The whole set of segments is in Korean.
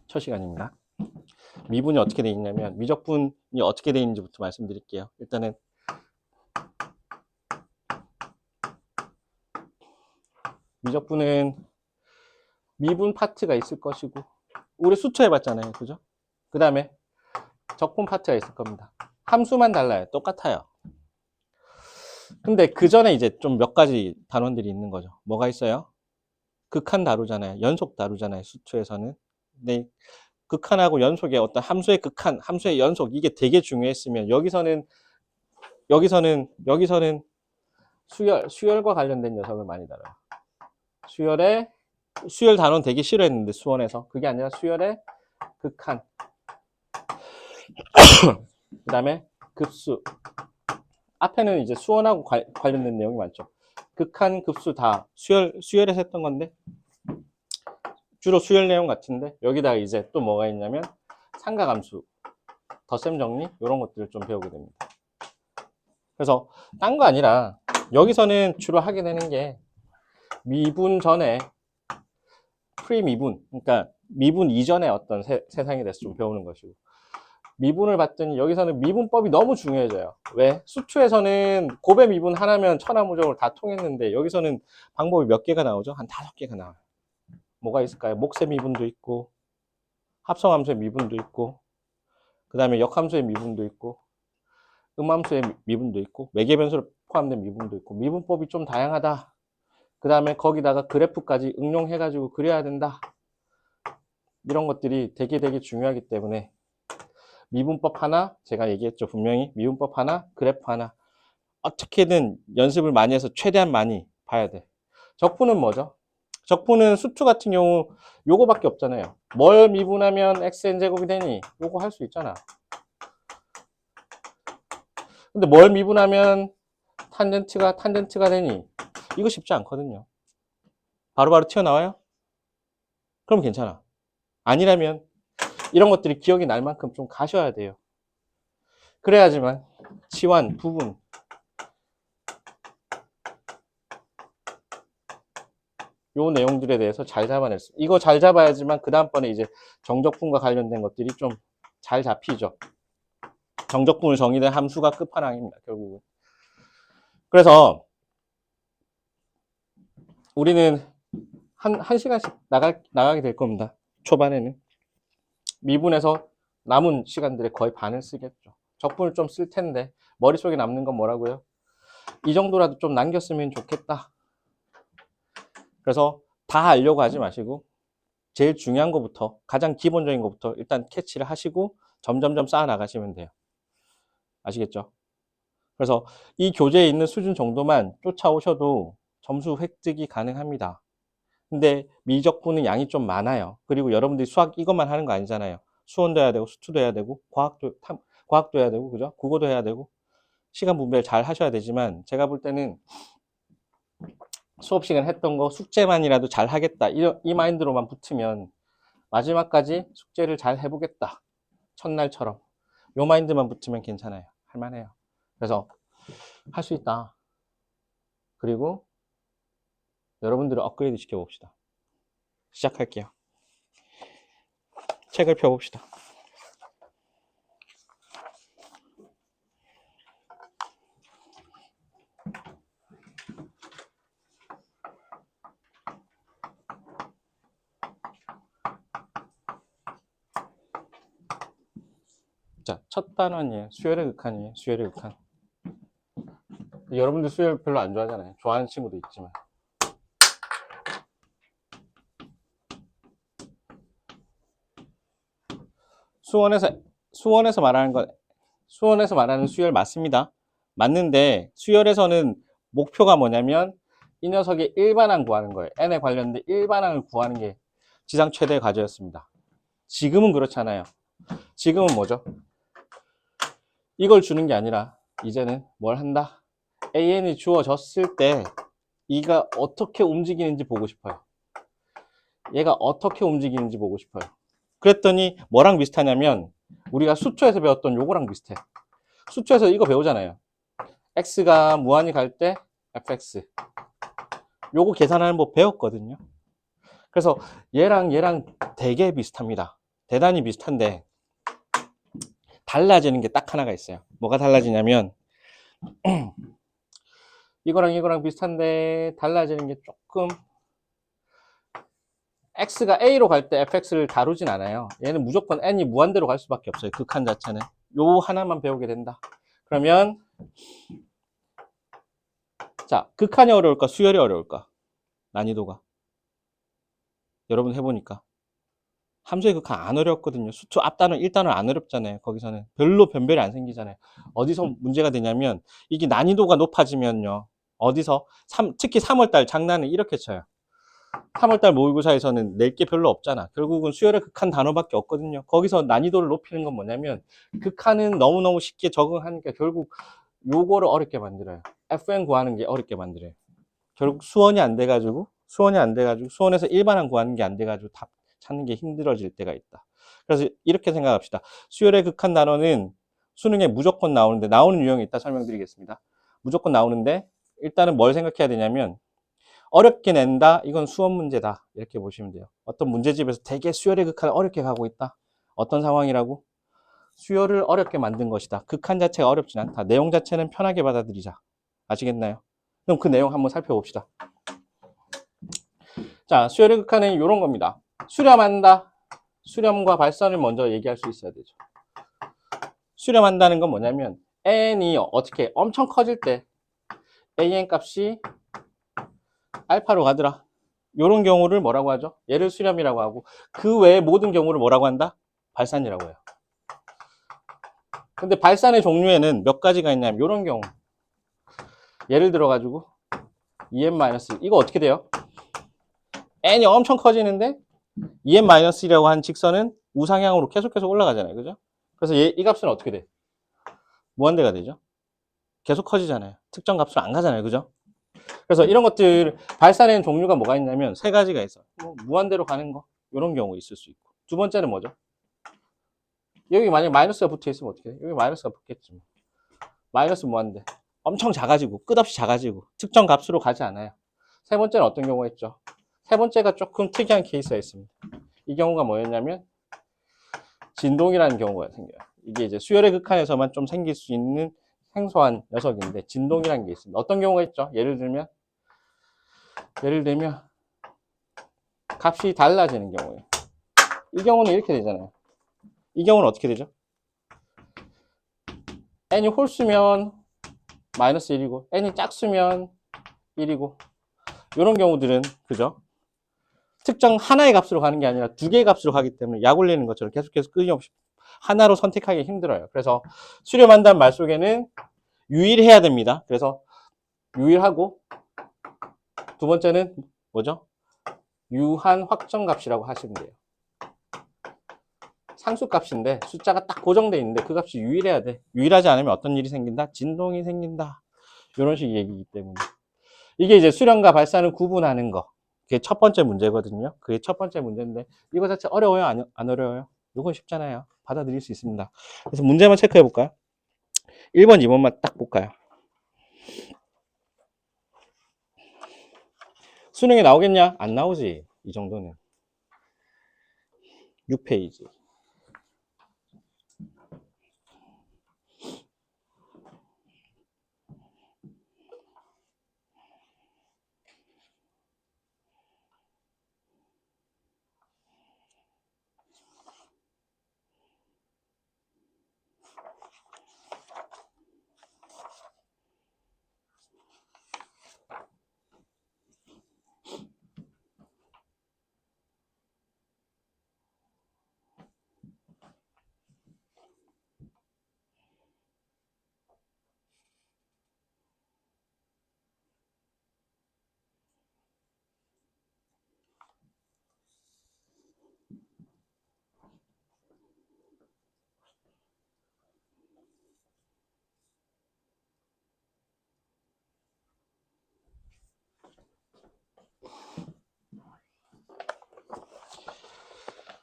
첫 시간입니다. 미분이 어떻게 되어 있냐면 미적분이 어떻게 되어 있는지부터 말씀드릴게요. 일단은 미적분은 미분 파트가 있을 것이고 우리 수초 해봤잖아요. 그죠? 그 다음에 적분 파트가 있을 겁니다. 함수만 달라요. 똑같아요. 근데 그 전에 이제 좀 몇 가지 단원들이 있는 거죠. 뭐가 있어요? 극한 다루잖아요. 연속 다루잖아요. 수초에서는. 근데 극한하고 연속의 어떤 함수의 극한, 함수의 연속 이게 되게 중요했으면 여기서는 수열과 관련된 녀석을 많이 다뤄요. 수열 단원 되게 싫어했는데 수원에서 그게 아니라 수열의 극한. 그 다음에 급수. 앞에는 이제 수원하고 관련된 내용이 많죠. 극한, 급수 다 수열에서 했던 건데 주로 수열 내용 같은데 여기다가 이제 또 뭐가 있냐면 상가함수, 덧셈 정리 이런 것들을 좀 배우게 됩니다. 그래서 딴 거 아니라 여기서는 주로 하게 되는 게 미분 전에 프리미분, 그러니까 미분 이전의 어떤 세상에 대해서 좀 배우는 것이고 미분을 봤더니 여기서는 미분법이 너무 중요해져요. 왜? 수투에서는 곱의 미분 하나면 천하무적으로 다 통했는데 여기서는 방법이 몇 개가 나오죠? 한 5개가 나와요. 뭐가 있을까요? 목세 미분도 있고 합성함수의 미분도 있고 그 다음에 역함수의 미분도 있고 음함수의 미분도 있고 매개변수로 포함된 미분도 있고 미분법이 좀 다양하다. 그 다음에 거기다가 그래프까지 응용해가지고 그려야 된다. 이런 것들이 되게 중요하기 때문에 미분법 하나, 제가 얘기했죠. 분명히 미분법 하나, 그래프 하나. 어떻게든 연습을 많이 해서 최대한 많이 봐야 돼. 적분은 뭐죠? 적분은 수투 같은 경우 요거밖에 없잖아요. 뭘 미분하면 xn제곱이 되니? 요거 할 수 있잖아. 근데 뭘 미분하면 탄젠트가 되니? 이거 쉽지 않거든요. 바로바로 튀어나와요? 그럼 괜찮아. 아니라면 이런 것들이 기억이 날 만큼 좀 가셔야 돼요. 그래야지만 치환, 부분 요 내용들에 대해서 잘 잡아낼 수. 이거 잘 잡아야지만 그 다음번에 이제 정적분과 관련된 것들이 좀 잘 잡히죠. 정적분을 정의된 함수가 끝판왕입니다. 결국은. 그래서 우리는 한 시간씩 나가게 될 겁니다. 초반에는. 미분에서 남은 시간들의 거의 반을 쓰겠죠. 적분을 좀 쓸 텐데 머릿속에 남는 건 뭐라고요? 이 정도라도 좀 남겼으면 좋겠다. 그래서 다 알려고 하지 마시고 제일 중요한 것부터 가장 기본적인 것부터 일단 캐치를 하시고 점점점 쌓아 나가시면 돼요. 아시겠죠? 그래서 이 교재에 있는 수준 정도만 쫓아오셔도 점수 획득이 가능합니다. 근데 미적분은 양이 좀 많아요. 그리고 여러분들이 수학 이것만 하는 거 아니잖아요. 수원도 해야 되고 수투도 해야 되고 과학도 해야 되고 그죠? 국어도 해야 되고 시간 분배를 잘 하셔야 되지만 제가 볼 때는 수업 시간 했던 거 숙제만이라도 잘 하겠다 이 마인드로만 붙으면 마지막까지 숙제를 잘 해보겠다 첫날처럼 요 마인드만 붙으면 괜찮아요. 할만해요. 그래서 할 수 있다. 그리고 여러분들을 업그레이드 시켜봅시다. 시작할게요. 책을 펴봅시다. 자, 첫 단원이에요. 수열의 극한이에요. 수열의 극한. 여러분들 수열 별로 안 좋아하잖아요. 좋아하는 친구도 있지만. 수원에서 말하는 수열 맞습니다. 맞는데 수열에서는 목표가 뭐냐면 이 녀석의 일반항 구하는 거예요. n에 관련된 일반항을 구하는 게 지상 최대의 과제였습니다. 지금은 그렇잖아요. 지금은 뭐죠? 이걸 주는 게 아니라 이제는 뭘 한다? an이 주어졌을 때 이가 어떻게 움직이는지 보고 싶어요. 얘가 어떻게 움직이는지 보고 싶어요. 그랬더니 뭐랑 비슷하냐면 우리가 수초에서 배웠던 요거랑 비슷해. 수초에서 이거 배우잖아요. x가 무한히 갈 때 fx 요거 계산하는 법 배웠거든요. 그래서 얘랑 되게 비슷합니다. 대단히 비슷한데 달라지는 게 딱 하나가 있어요. 뭐가 달라지냐면 이거랑 이거랑 비슷한데 달라지는 게 조금 x가 a로 갈 때 fx를 다루진 않아요. 얘는 무조건 n이 무한대로 갈 수밖에 없어요. 극한 자체는. 요 하나만 배우게 된다. 그러면 자, 극한이 어려울까 수열이 어려울까? 난이도가. 여러분 해보니까 함수의 극한 안 어렵거든요. 수투 앞단은 1단은 안 어렵잖아요. 거기서는 별로 변별이 안 생기잖아요. 어디서 문제가 되냐면 이게 난이도가 높아지면요. 어디서 특히 3월달 장난을 이렇게 쳐요. 3월달 모의고사에서는 낼 게 별로 없잖아. 결국은 수열의 극한 단어밖에 없거든요. 거기서 난이도를 높이는 건 뭐냐면 극한은 너무너무 쉽게 적응하니까 결국 요거를 어렵게 만들어요. FN 구하는 게 어렵게 만들어요. 결국 수원이 안 돼가지고 수원에서 일반항 구하는 게 안 돼가지고 답 찾는 게 힘들어질 때가 있다. 그래서 이렇게 생각합시다. 수열의 극한 단어는 수능에 무조건 나오는데 나오는 유형이 있다 설명드리겠습니다. 무조건 나오는데 일단은 뭘 생각해야 되냐면 어렵게 낸다. 이건 수원 문제다. 이렇게 보시면 돼요. 어떤 문제집에서 되게 수열의 극한을 어렵게 가고 있다. 어떤 상황이라고? 수열을 어렵게 만든 것이다. 극한 자체가 어렵진 않다. 내용 자체는 편하게 받아들이자. 아시겠나요? 그럼 그 내용 한번 살펴봅시다. 자, 수열의 극한은 이런 겁니다. 수렴한다. 수렴과 발산을 먼저 얘기할 수 있어야 되죠. 수렴한다는 건 뭐냐면 n이 어떻게 엄청 커질 때 an 값이 알파로 가더라. 이런 경우를 뭐라고 하죠? 얘를 수렴이라고 하고 그 외의 모든 경우를 뭐라고 한다? 발산이라고 해요. 근데 발산의 종류에는 몇 가지가 있냐면 이런 경우 예를 들어 가지고 EM-1 이거 어떻게 돼요? n이 엄청 커지는데 EM-1이라고 한 직선은 우상향으로 계속해서 올라가잖아요. 그죠? 그래서 이 값은 어떻게 돼? 무한대가 되죠? 계속 커지잖아요. 특정 값으로 안 가잖아요. 그죠? 그래서 이런 것들 발산의 종류가 뭐가 있냐면 세 가지가 있어. 뭐 무한대로 가는 거 이런 경우 있을 수 있고 두 번째는 뭐죠? 여기 만약 마이너스가 붙어 있으면 어떻게 해? 여기 마이너스가 붙겠지. 뭐. 마이너스 무한대. 엄청 작아지고 끝없이 작아지고 특정 값으로 가지 않아요. 세 번째는 어떤 경우가 있죠? 세 번째가 조금 특이한 케이스가 있습니다. 이 경우가 뭐였냐면 진동이라는 경우가 생겨요. 이게 이제 수열의 극한에서만 좀 생길 수 있는 생소한 녀석인데 진동이라는 게 있습니다. 어떤 경우가 있죠? 예를 들면 값이 달라지는 경우예요. 이 경우는 이렇게 되잖아요. 이 경우는 어떻게 되죠? n이 홀수면 마이너스 1이고 n이 짝수면 1이고 이런 경우들은 그죠? 특정 하나의 값으로 가는 게 아니라 두 개의 값으로 가기 때문에 약 올리는 것처럼 계속해서 끊임없이 하나로 선택하기 힘들어요. 그래서 수렴한다는 말 속에는 유일해야 됩니다. 그래서 유일하고 두 번째는 뭐죠? 유한 확정값이라고 하시면 돼요. 상수값인데 숫자가 딱 고정되어 있는데 그 값이 유일해야 돼. 유일하지 않으면 어떤 일이 생긴다? 진동이 생긴다. 이런 식의 얘기이기 때문에 이게 이제 수렴과 발산을 구분하는 거. 그게 첫 번째 문제거든요. 그게 첫 번째 문제인데 이거 자체 어려워요? 안 어려워요? 이건 쉽잖아요. 받아들일 수 있습니다. 그래서 문제만 체크해 볼까요? 1번, 2번만 딱 볼까요? 수능에 나오겠냐? 안 나오지. 이 정도는. 6페이지.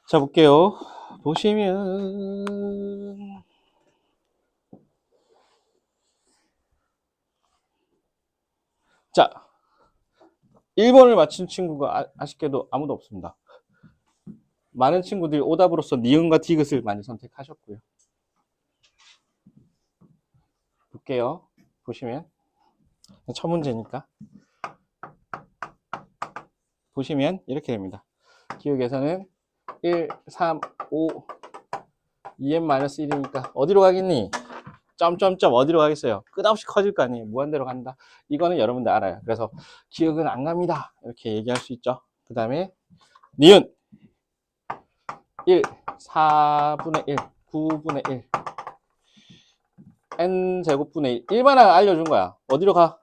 자, 볼게요. 보시면 자, 1번을 맞힌 친구가 아쉽게도 아무도 없습니다. 많은 친구들이 오답으로서 니은과 디귿을 많이 선택하셨고요. 볼게요. 보시면 첫 문제니까 보시면 이렇게 됩니다. 기억에서는 1, 3, 5, 2n-1이니까 어디로 가겠니? 점점점 어디로 가겠어요? 끝없이 커질 거 아니에요. 무한대로 간다. 이거는 여러분들 알아요. 그래서 기억은 안 갑니다. 이렇게 얘기할 수 있죠. 그 다음에 니은 1, 4분의 1, 9분의 1 n제곱분의 1 1만 알려준 거야. 어디로 가?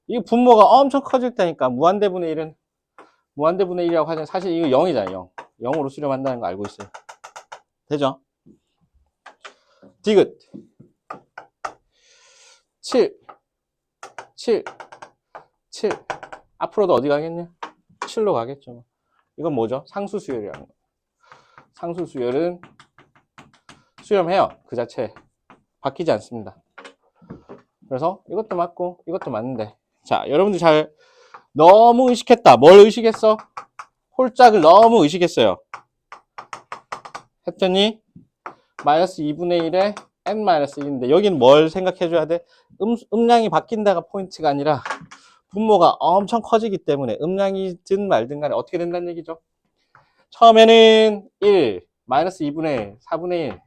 이 분모가 엄청 커질 테니까 무한대분의 1은 무한대분의 1이라고 하잖아요. 사실 이거 0이잖아요. 0. 0으로 수렴한다는 거 알고 있어요. 되죠? 디귿 7 7 7 앞으로도 어디 가겠냐? 7로 가겠죠. 이건 뭐죠? 상수수열이라는 거. 상수수열은 수렴해요. 그 자체 바뀌지 않습니다. 그래서 이것도 맞고 이것도 맞는데, 자, 여러분들 잘 너무 의식했다. 뭘 의식했어? 홀짝을 너무 의식했어요. 했더니 마이너스 2분의 1에 n-1인데 여기는 뭘 생각해 줘야 돼? 음량이 바뀐다가 포인트가 아니라 분모가 엄청 커지기 때문에 음량이든 말든 간에 어떻게 된다는 얘기죠? 처음에는 1, 마이너스 2분의 1, 4분의 1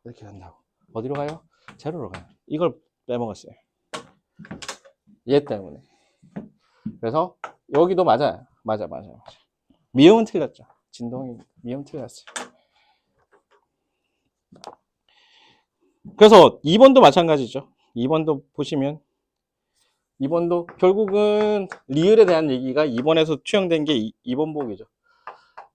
이렇게 간다고. 어디로 가요? 제로로 가요. 이걸 빼먹었어요. 얘 때문에. 그래서 여기도 맞아요. 맞아. 미음은 틀렸죠. 진동이 미음 틀렸어요. 그래서 2번도 마찬가지죠. 2번도 보시면 2번도 결국은 리을에 대한 얘기가 2번에서 투영된 게 2번 보기죠.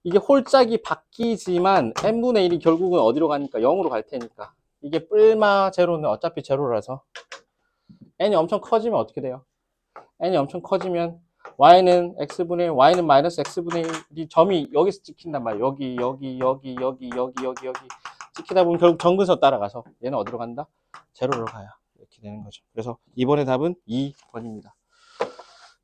이게 홀짝이 바뀌지만 n분의 1이 결국은 어디로 가니까 0으로 갈 테니까 이게 뿔마 제로는 어차피 제로라서 n이 엄청 커지면 어떻게 돼요? n이 엄청 커지면 y는 x분의 1, y는 마이너스 x분의 1이 점이 여기서 찍힌단 말이에요. 여기 찍히다 보면 결국 정근선 따라가서 얘는 어디로 간다? 제로로 가요. 이렇게 되는 거죠. 그래서 이번의 답은 2번입니다.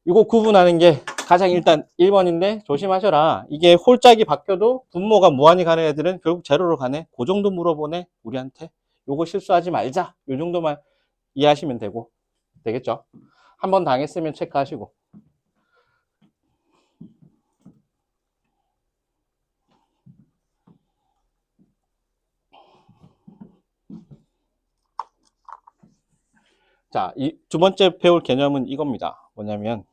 이거 구분하는 게 가장 일단 1번인데 조심하셔라. 이게 홀짝이 바뀌어도 분모가 무한히 가는 애들은 결국 제로로 가네. 그 정도 물어보네 우리한테. 요거 실수하지 말자. 요 정도만 이해하시면 되겠죠? 한 번 당했으면 체크하시고. 자, 이 두 번째 배울 개념은 이겁니다. 뭐냐면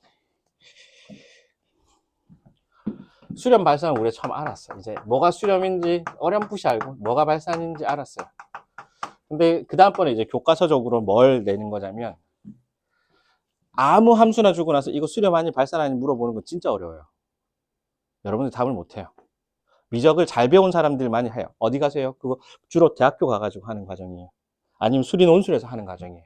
수렴 발산을 우리가 처음 알았어. 이제 뭐가 수렴인지 어렴풋이 알고 뭐가 발산인지 알았어요. 근데 그 다음번에 이제 교과서적으로 뭘 내는 거냐면 아무 함수나 주고 나서 이거 수렴하니 발산하니 물어보는 건 진짜 어려워요. 여러분들 답을 못해요. 미적을 잘 배운 사람들만이 해요. 어디 가세요? 그거 주로 대학교 가가지고 하는 과정이에요. 아니면 수리 논술에서 하는 과정이에요.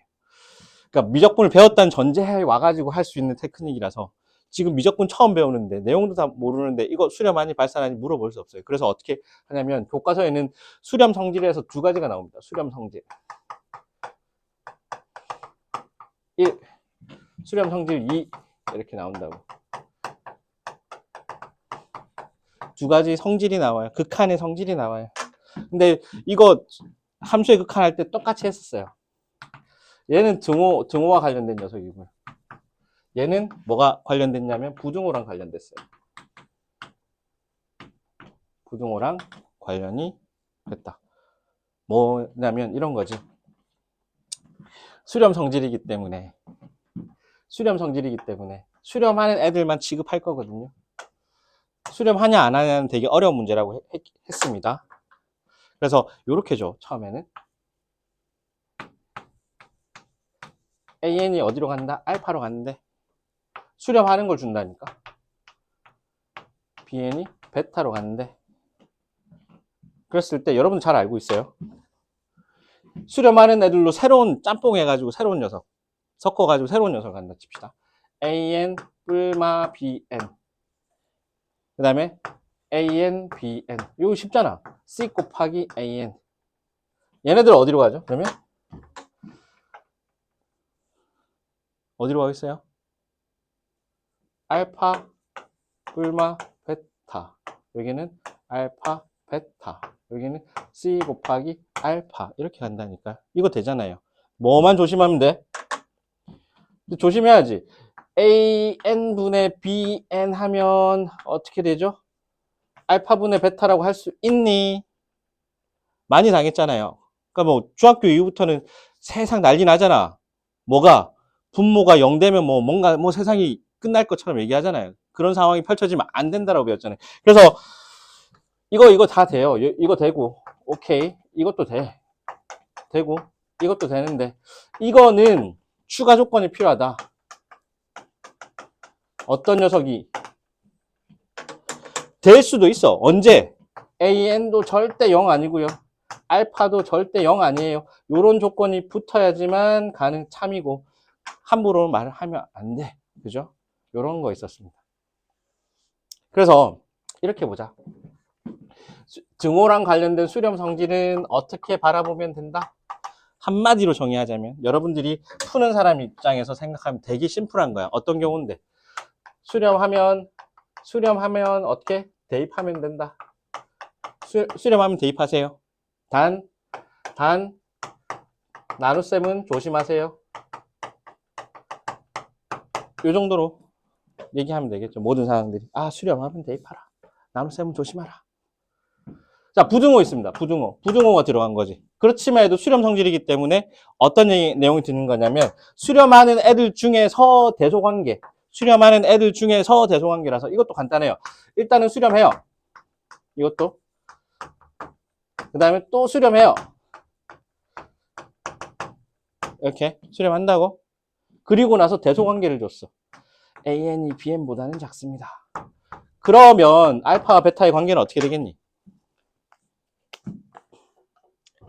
그러니까 미적분을 배웠다는 전제하에 와가지고 할 수 있는 테크닉이라서 지금 미적분 처음 배우는데 내용도 다 모르는데 이거 수렴하니 발산하니 물어볼 수 없어요. 그래서 어떻게 하냐면 교과서에는 수렴 성질에서 두 가지가 나옵니다. 수렴 성질 1, 수렴 성질 2 이렇게 나온다고. 두 가지 성질이 나와요. 극한의 성질이 나와요. 근데 이거 함수의 극한할 때 똑같이 했었어요. 얘는 등호와 관련된 녀석이고요. 얘는 뭐가 관련됐냐면 부등호랑 관련됐어요. 부등호랑 관련이 됐다. 뭐냐면 이런 거지. 수렴 성질이기 때문에 수렴하는 애들만 취급할 거거든요. 수렴하냐 안 하냐는 되게 어려운 문제라고 했습니다. 그래서 요렇게 줘. 처음에는 AN이 어디로 간다? 알파로 갔는데 수렴하는 걸 준다니까. BN이 베타로 갔는데 그랬을 때 여러분 잘 알고 있어요. 수렴하는 애들로 새로운 짬뽕 해가지고 새로운 녀석 섞어가지고 새로운 녀석을 간다 칩시다. AN 뿔마 BN 그 다음에 AN BN 이거 쉽잖아. C 곱하기 AN 얘네들 어디로 가죠? 그러면 어디로 가겠어요? 알파 뿔마 베타 베타. 여기는 알파, 베타. 여기는 C 곱하기 알파. 이렇게 간다니까. 이거 되잖아요. 뭐만 조심하면 돼? 근데 조심해야지. AN분의 BN 하면 어떻게 되죠? 알파분의 베타라고 할 수 있니? 많이 당했잖아요. 그러니까 뭐 중학교 이후부터는 세상 난리 나잖아. 뭐가? 분모가 0 되면 뭐 뭔가 뭐 세상이 끝날 것처럼 얘기하잖아요. 그런 상황이 펼쳐지면 안 된다라고 배웠잖아요. 그래서 이거 다 돼요. 이거 되고 오케이. 이것도 돼. 되고 이것도 되는데 이거는 추가 조건이 필요하다. 어떤 녀석이 될 수도 있어. 언제? AN도 절대 0 아니고요. 알파도 절대 0 아니에요. 요런 조건이 붙어야지만 가능 참이고 함부로 말을 하면 안 돼. 그죠? 요런 거 있었습니다. 그래서 이렇게 보자. 증오랑 관련된 수렴 성질은 어떻게 바라보면 된다? 한마디로 정의하자면 여러분들이 푸는 사람 입장에서 생각하면 되게 심플한 거야. 어떤 경우인데? 수렴하면 어떻게? 대입하면 된다. 수렴하면 대입하세요. 단 나눗셈은 조심하세요. 요 정도로 얘기하면 되겠죠. 모든 사람들이. 아, 수렴하면 대입하라. 나눗셈은 조심하라. 자, 부등호 있습니다. 부등호가 들어간 거지. 그렇지만 해도 수렴 성질이기 때문에 어떤 내용이 드는 거냐면 수렴하는 애들 중에서 대소관계. 수렴하는 애들 중에서 대소관계라서 이것도 간단해요. 일단은 수렴해요. 이것도. 그 다음에 또 수렴해요. 이렇게 수렴한다고. 그리고 나서 대소관계를 줬어. AN이 BN보다는 작습니다. 그러면 알파와 베타의 관계는 어떻게 되겠니?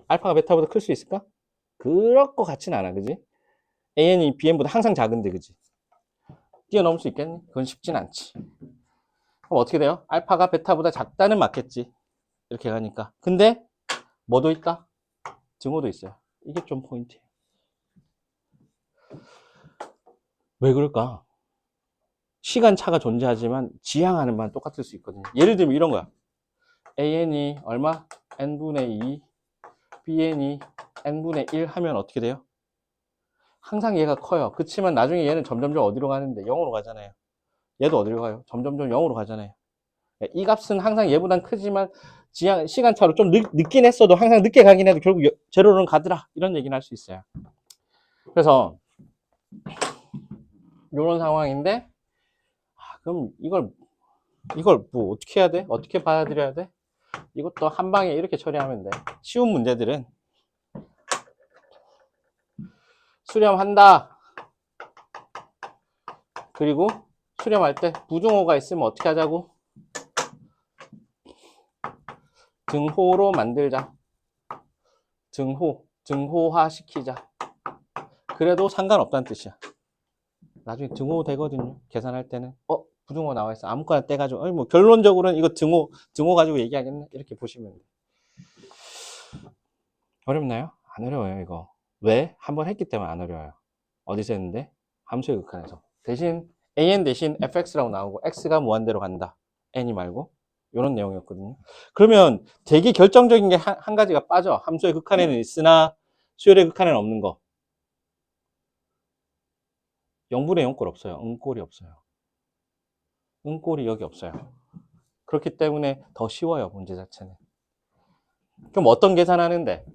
알파가 베타보다 클 수 있을까? 그럴 것 같진 않아, 그지? AN이 BN보다 항상 작은데, 그지? 뛰어넘을 수 있겠니? 그건 쉽진 않지. 그럼 어떻게 돼요? 알파가 베타보다 작다는 맞겠지. 이렇게 가니까. 근데 뭐도 있다? 증오도 있어요. 이게 좀 포인트예요. 왜 그럴까? 시간차가 존재하지만 지향하는 바는 똑같을 수 있거든요. 예를 들면 이런 거야. AN이 얼마? n분의 2, BN이 n분의 1 하면 어떻게 돼요? 항상 얘가 커요. 그렇지만 나중에 얘는 점점점 어디로 가는데? 0으로 가잖아요. 얘도 어디로 가요? 점점점 0으로 가잖아요. 이 값은 항상 얘보단 크지만 시간차로 좀 늦긴 했어도 항상 늦게 가긴 해도 결국 제로는 가더라. 이런 얘기는 할 수 있어요. 그래서 이런 상황인데 그럼 이걸 뭐 어떻게 해야 돼? 어떻게 받아들여야 돼? 이것도 한 방에 이렇게 처리하면 돼. 쉬운 문제들은 수렴한다. 그리고 수렴할 때 부등호가 있으면 어떻게 하자고? 등호로 만들자. 등호화 시키자. 그래도 상관없다는 뜻이야. 나중에 등호 되거든요. 계산할 때는 부등호 나와 있어. 아무거나 떼가지고 뭐 결론적으로는 이거 등호 가지고 얘기하겠네. 이렇게 보시면 돼요. 어렵나요? 안 어려워요, 이거. 왜? 한번 했기 때문에 안 어려워요. 어디서 했는데? 함수의 극한에서. 대신 an 대신 fx라고 나오고 x가 무한대로 간다. n이 말고. 이런 내용이었거든요. 그러면 되게 결정적인 게 한 가지가 빠져. 함수의 극한에는 있으나 수열의 극한에는 없는 거. 0분의 0꼴 없어요. 응꼴이 없어요. 응꼴이 여기 없어요. 그렇기 때문에 더 쉬워요, 문제 자체는. 그럼 어떤 계산하는데?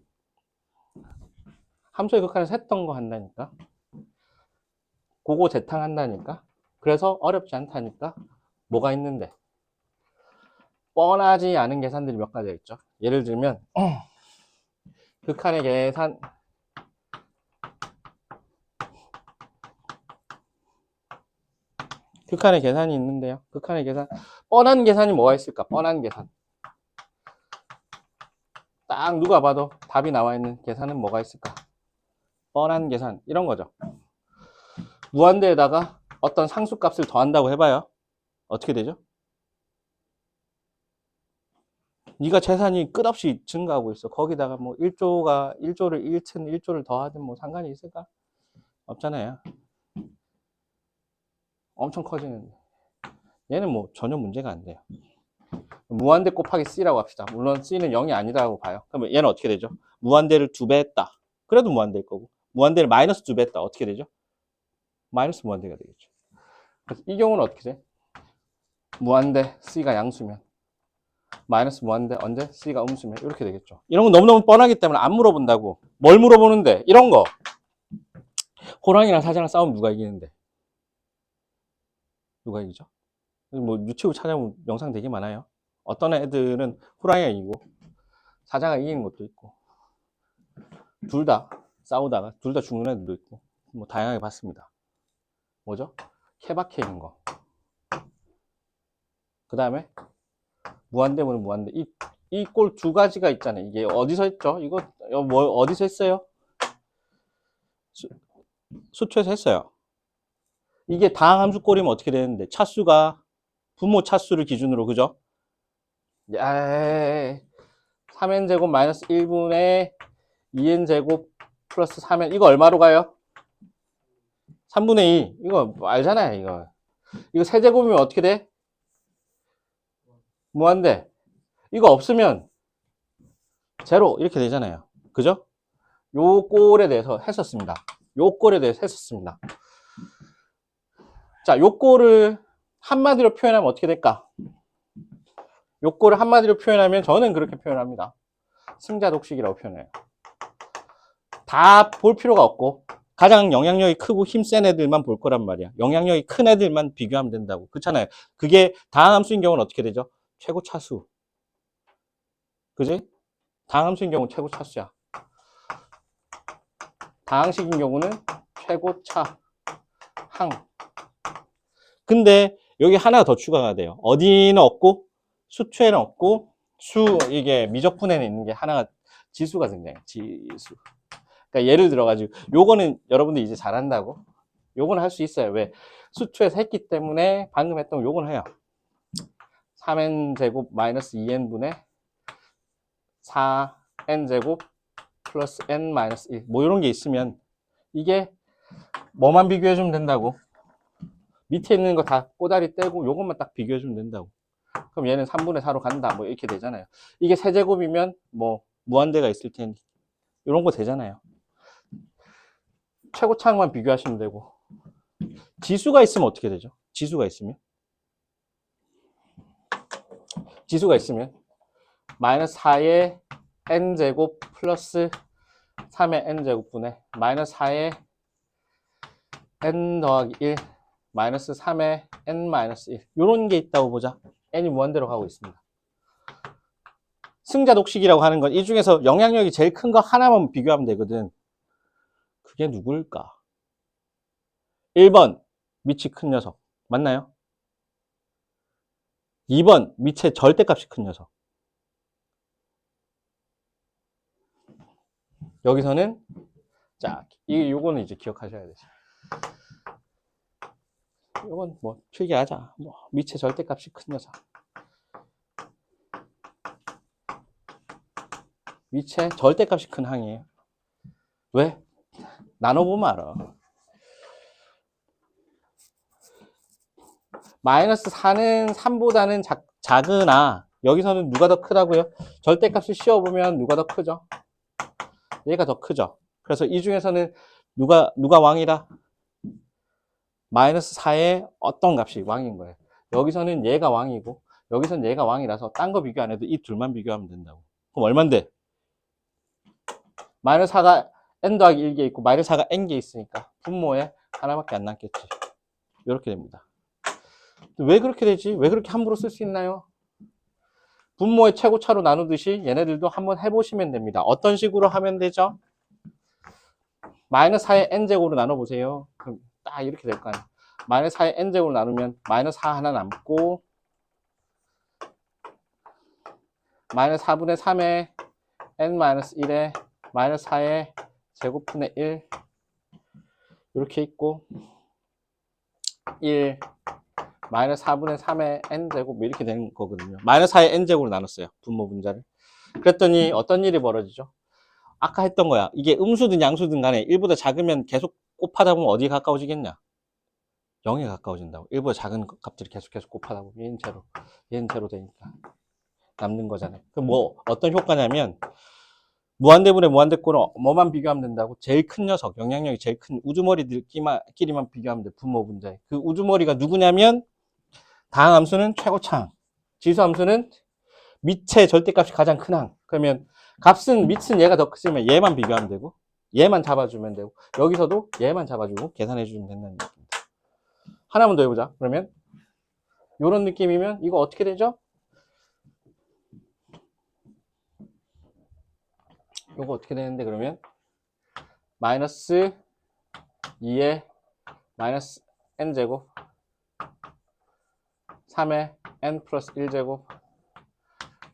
함수의 극한에서 했던 거 한다니까? 그거 재탕한다니까? 그래서 어렵지 않다니까? 뭐가 있는데? 뻔하지 않은 계산들이 몇 가지가 있죠. 예를 들면 극한의 계산 극한의 계산이 있는데요. 극한의 계산 뻔한 계산이 뭐가 있을까? 뻔한 계산 딱 누가 봐도 답이 나와 있는 계산은 뭐가 있을까? 뻔한 계산 이런 거죠. 무한대에다가 어떤 상수값을 더한다고 해봐요. 어떻게 되죠? 네가 재산이 끝없이 증가하고 있어. 거기다가 뭐 1조를 1층 1조를 더하든 뭐 상관이 있을까? 없잖아요. 엄청 커지는데. 얘는 뭐 전혀 문제가 안 돼요. 무한대 곱하기 C라고 합시다. 물론 C는 0이 아니라고 봐요. 그러면 얘는 어떻게 되죠? 무한대를 2배 했다. 그래도 무한대일 거고. 무한대를 마이너스 2배 했다. 어떻게 되죠? 마이너스 무한대가 되겠죠. 그래서 이 경우는 어떻게 돼? 무한대 C가 양수면 마이너스 무한대 언제? C가 음수면 이렇게 되겠죠. 이런 건 너무너무 뻔하기 때문에 안 물어본다고. 뭘 물어보는데? 이런 거. 호랑이랑 사자랑 싸우면 누가 이기는데? 누가 이기죠? 뭐 유튜브 찾아보면 영상 되게 많아요. 어떤 애들은 호랑이가 이기고 사자가 이기는 것도 있고 둘 다 싸우다가 둘 다 죽는 애들도 있고 뭐 다양하게 봤습니다. 뭐죠? 케바케 있는 거. 그 다음에 무한대면 무한대. 이 꼴 두 가지가 있잖아요. 이게 어디서 했죠? 이거 뭐 어디서 했어요? 수투에서 했어요. 이게 다항함수 꼴이면 어떻게 되는데? 차수가 분모 차수를 기준으로 그죠? 3n제곱 마이너스 1분의 2n제곱 플러스 3n 이거 얼마로 가요? 3분의 2 이거 알잖아요. 이거 세제곱이면 어떻게 돼? 무한대. 이거 없으면 제로 이렇게 되잖아요. 그죠? 요 꼴에 대해서 했었습니다. 요 꼴에 대해서 했었습니다. 자, 요 꼴을 한마디로 표현하면 어떻게 될까? 요 꼴을 한마디로 표현하면 저는 그렇게 표현합니다. 승자독식이라고 표현해요. 다 볼 필요가 없고 가장 영향력이 크고 힘센 애들만 볼 거란 말이야. 영향력이 큰 애들만 비교하면 된다고. 그렇잖아요. 그게 다항함수인 경우는 어떻게 되죠? 최고 차수. 그지? 다항함수인 경우는 최고 차수야. 다항식인 경우는 최고 차 항. 근데 여기 하나 더 추가가 돼요. 어디는 없고 수투에는 없고 이게 미적분에는 있는 게 하나가 지수가 등장해. 지수. 그러니까 예를 들어가지고 요거는 여러분들 이제 잘한다고. 요거는 할 수 있어요. 왜? 수투에서 했기 때문에 방금 했던 거 요거는 해요. 3n제곱 마이너스 2n분의 4n제곱 플러스 n 마이너스 1. 뭐 이런 게 있으면 이게 뭐만 비교해주면 된다고. 밑에 있는 거 다 꼬다리 떼고 요것만 딱 비교해주면 된다고. 그럼 얘는 3분의 4로 간다. 뭐 이렇게 되잖아요. 이게 세제곱이면 뭐 무한대가 있을 테니 이런 거 되잖아요. 최고차항만 비교하시면 되고. 지수가 있으면 어떻게 되죠? 지수가 있으면 마이너스 4의 n제곱 플러스 3의 n제곱분의 마이너스 4의 n 더하기 1 마이너스 3의 n 마이너스 1 요런 게 있다고 보자. n이 무한대로 가고 있습니다. 승자 독식이라고 하는 건 이 중에서 영향력이 제일 큰 거 하나만 비교하면 되거든. 그게 누굴까? 1번 밑이 큰 녀석 맞나요? 2번 밑의 절대값이 큰 녀석. 여기서는 자, 요거는 이제 기억하셔야 되죠. 요건 뭐 필기하자. 뭐 밑의 절대값이 큰 녀석. 밑의 절대값이 큰 항이에요. 왜? 나눠보면 알아. 마이너스 4는 3보다는 작으나 여기서는 누가 더 크다고요? 절대값을 씌워보면 누가 더 크죠? 얘가 더 크죠. 그래서 이 중에서는 누가 왕이다? 마이너스 4의 어떤 값이 왕인 거예요. 여기서는 얘가 왕이고 여기서는 얘가 왕이라서 딴 거 비교 안 해도 이 둘만 비교하면 된다고. 그럼 얼만데? 마이너스 4가 n 더하기 1개 있고 마이너스 4가 n개 있으니까 분모에 하나밖에 안 남겠지. 이렇게 됩니다. 왜 그렇게 되지? 왜 그렇게 함부로 쓸 수 있나요? 분모의 최고차로 나누듯이 얘네들도 한번 해보시면 됩니다. 어떤 식으로 하면 되죠? 마이너스 4의 n제곱으로 나눠보세요. 그럼 딱 이렇게 될 거 아니에요. 마이너스 4의 n제곱으로 나누면 마이너스 4 하나 남고 마이너스 4분의 3의 n 마이너스 1에 마이너스 4의 제곱분의 1 이렇게 있고 1 마이너스 4분의 3의 n제곱 이렇게 되는 거거든요. 마이너스 4의 n제곱으로 나눴어요. 분모 분자를. 그랬더니 어떤 일이 벌어지죠? 아까 했던 거야. 이게 음수든 양수든 간에 1보다 작으면 계속 곱하다 보면 어디에 가까워지겠냐? 0에 가까워진다고. 일부러 작은 값들이 계속 곱하다 보면 얘는 제로 되니까 남는 거잖아요. 그럼 뭐 어떤 효과냐면 무한대분의 무한대꼴은 뭐만 비교하면 된다고? 제일 큰 녀석, 영향력이 제일 큰 우주머리들끼리만 비교하면 돼. 분모 분자에. 그 우주머리가 누구냐면 다항함수는 최고차항, 지수함수는 밑의 절대값이 가장 큰 항. 그러면 밑은 얘가 더 크으면 얘만 비교하면 되고 얘만 잡아주면 되고 여기서도 얘만 잡아주고 계산해 주면 된다는 얘기입니다. 하나만 더 해보자. 그러면 이런 느낌이면 이거 어떻게 되죠? 이거 어떻게 되는데 그러면 마이너스 2에 마이너스 n제곱 3에 n 플러스 1제곱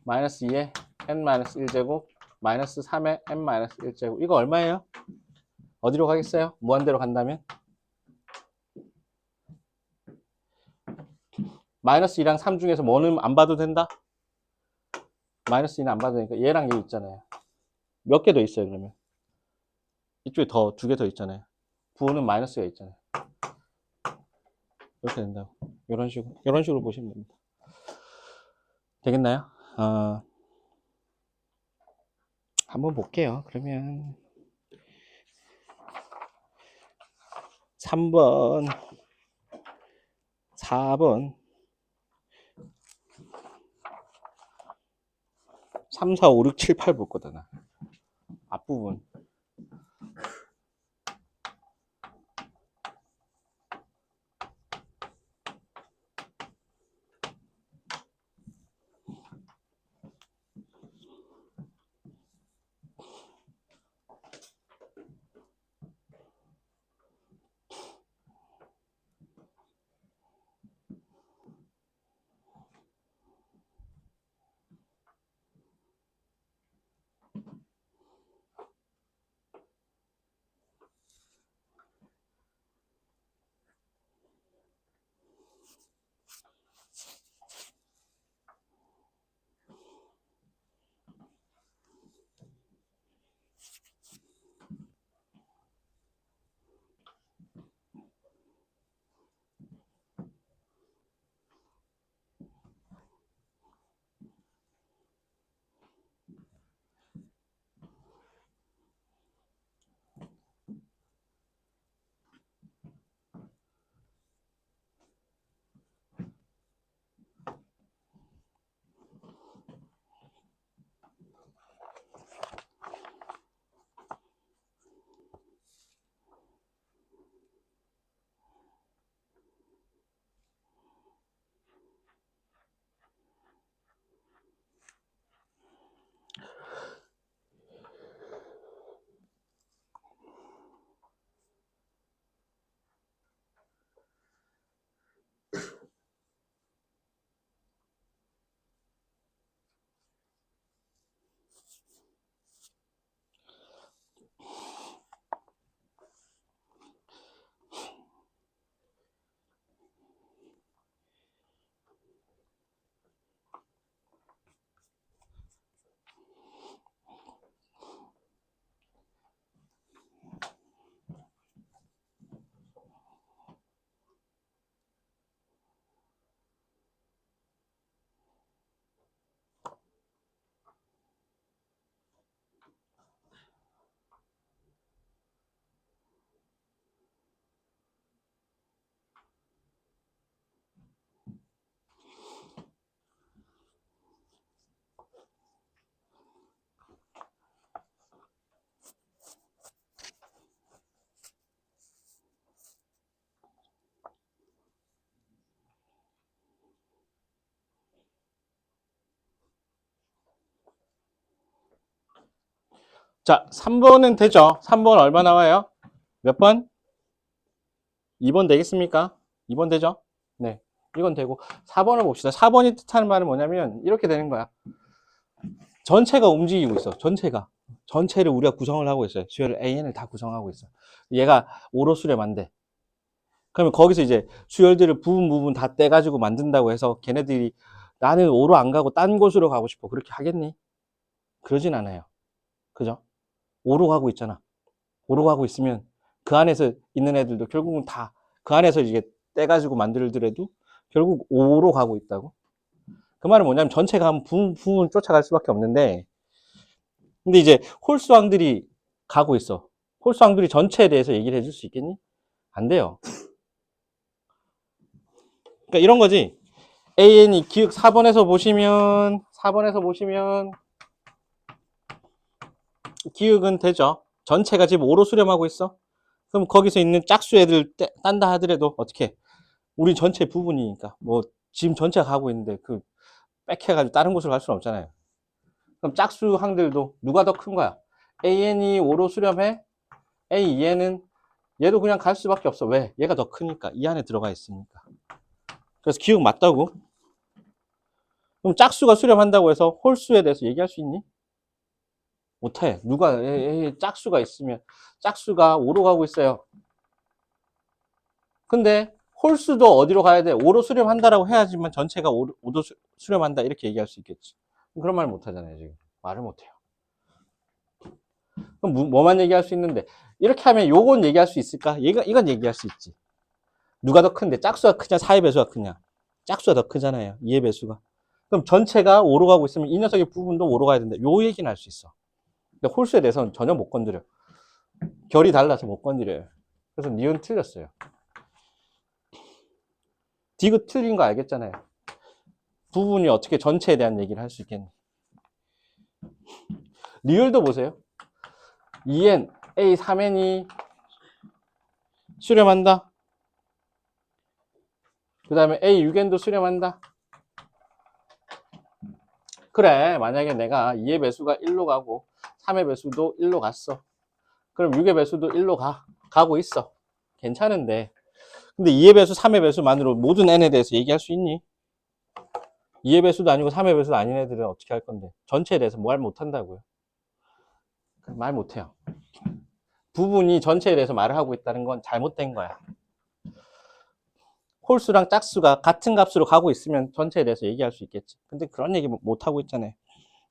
마이너스 2에 n 마이너스 1제곱 마이너스 3에 n 마이너스 1제곱 이거 얼마예요? 어디로 가겠어요? 무한대로 간다면? 마이너스 2랑 3 중에서 뭐는 안 봐도 된다? 마이너스 2는 안 봐도 되니까 얘랑 얘 있잖아요. 몇 개 더 있어요 그러면? 이쪽에 두 개 더 있잖아요. 부호는 마이너스가 있잖아요. 이렇게 된다고. 이런 식으로 보시면 됩니다. 되겠나요? 한번 볼게요. 그러면 3번, 4번, 3, 4, 5, 6, 7, 8 볼 거다, 나. 앞부분. 자, 3번은 되죠? 3번 얼마 나와요? 몇 번? 2번 되겠습니까? 2번 되죠? 네. 이건 되고 4번을 봅시다. 4번이 뜻하는 말은 뭐냐면 이렇게 되는 거야. 전체가 움직이고 있어. 전체를 우리가 구성을 하고 있어요. 수열 AN을 다 구성하고 있어. 얘가 오로 수렴한데. 그러면 거기서 이제 수열들을 부분 다 떼가지고 만든다고 해서 걔네들이 나는 오로 안 가고 딴 곳으로 가고 싶어. 그렇게 하겠니? 그러진 않아요. 그죠? 오로 가고 있잖아. 오로 가고 있으면 그 안에서 있는 애들도 결국은 다 그 안에서 이게 떼가지고 만들더라도 결국 O로 가고 있다고. 그 말은 뭐냐면 전체가 한 부분 쫓아갈 수밖에 없는데, 근데 이제 홀수항들이 가고 있어. 홀수항들이 전체에 대해서 얘기를 해줄 수 있겠니? 안 돼요. 그러니까 이런 거지. AN이 기억 4번에서 보시면 기억은 되죠. 전체가 지금 5로 수렴하고 있어. 그럼 거기서 있는 짝수 애들 딴다 하더라도 어떻게? 우리 전체 부분이니까 뭐 지금 전체가 가고 있는데 그 빽해가지고 다른 곳으로 갈 수는 없잖아요. 그럼 짝수 항들도 누가 더 큰 거야? AN이 5로 수렴해? A2N은 얘도 그냥 갈 수밖에 없어. 왜? 얘가 더 크니까. 이 안에 들어가 있으니까. 그래서 기억 맞다고? 그럼 짝수가 수렴한다고 해서 홀수에 대해서 얘기할 수 있니? 못해. 누가 짝수가 있으면 짝수가 5로 가고 있어요. 근데 홀수도 어디로 가야 돼? 5로 수렴한다라고 해야지만 전체가 5도 수렴한다 이렇게 얘기할 수 있겠지. 그런 말 못하잖아요 지금. 말을 못해요. 그럼 뭐만 얘기할 수 있는데 이렇게 하면 요건 얘기할 수 있을까? 이건 얘기할 수 있지. 누가 더 큰데 짝수가 크냐 4의 배수가 크냐? 짝수가 더 크잖아요 2의 배수가. 그럼 전체가 5로 가고 있으면 이 녀석의 부분도 5로 가야 된다. 요 얘기는 할 수 있어. 근데 홀수에 대해서는 전혀 못 건드려. 결이 달라서 못 건드려요. 그래서 니은 틀렸어요. 디귿 틀린 거 알겠잖아요. 부분이 어떻게 전체에 대한 얘기를 할 수 있겠니? 리을도 보세요. 2n, a 3n이 수렴한다. 그 다음에 a 6n도 수렴한다. 그래, 만약에 내가 2의 배수가 1로 가고 3의 배수도 1로 갔어. 그럼 6의 배수도 1로 가고 있어. 괜찮은데. 근데 2의 배수, 3의 배수만으로 모든 n에 대해서 얘기할 수 있니? 2의 배수도 아니고 3의 배수도 아닌 애들은 어떻게 할 건데? 전체에 대해서 말 못한다고요. 말 못해요. 부분이 전체에 대해서 말을 하고 있다는 건 잘못된 거야. 홀수랑 짝수가 같은 값으로 가고 있으면 전체에 대해서 얘기할 수 있겠지. 근데 그런 얘기 못 하고 있잖아요.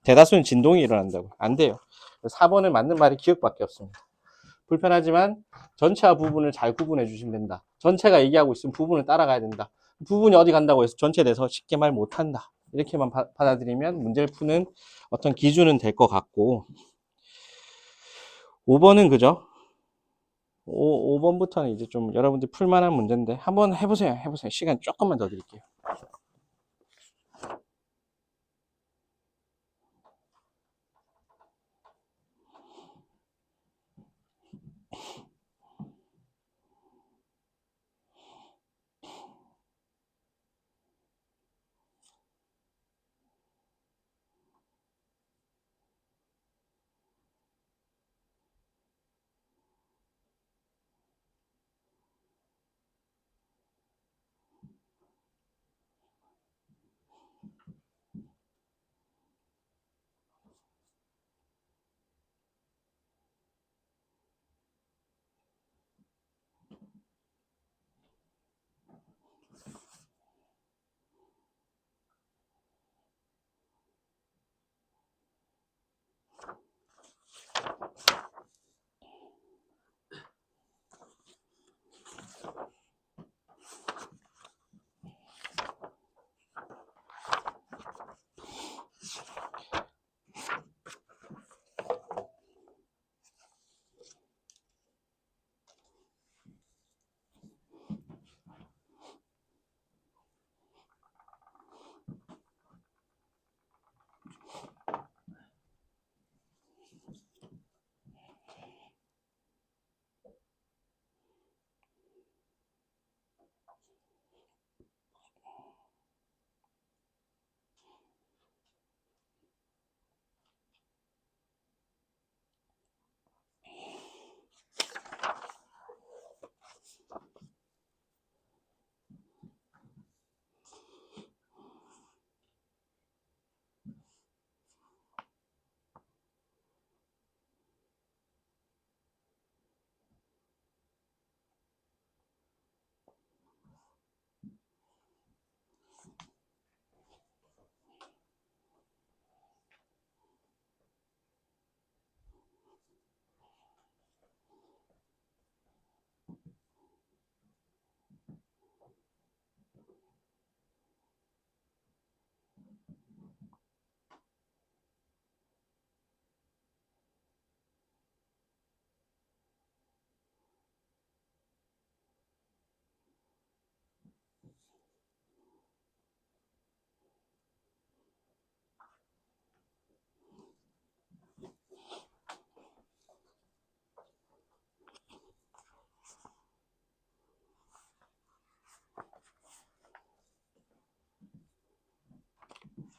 대다수는 진동이 일어난다고. 안 돼요. 4번을 맞는 말이 기억밖에 없습니다. 불편하지만 전체와 부분을 잘 구분해 주시면 된다. 전체가 얘기하고 있으면 부분을 따라가야 된다. 부분이 어디 간다고 해서 전체에 대해서 쉽게 말 못한다. 이렇게만 받아들이면 문제를 푸는 어떤 기준은 될 것 같고, 5번은 그죠? 5번부터는 이제 좀 여러분들 풀만한 문제인데 한번 해보세요. 시간 조금만 더 드릴게요.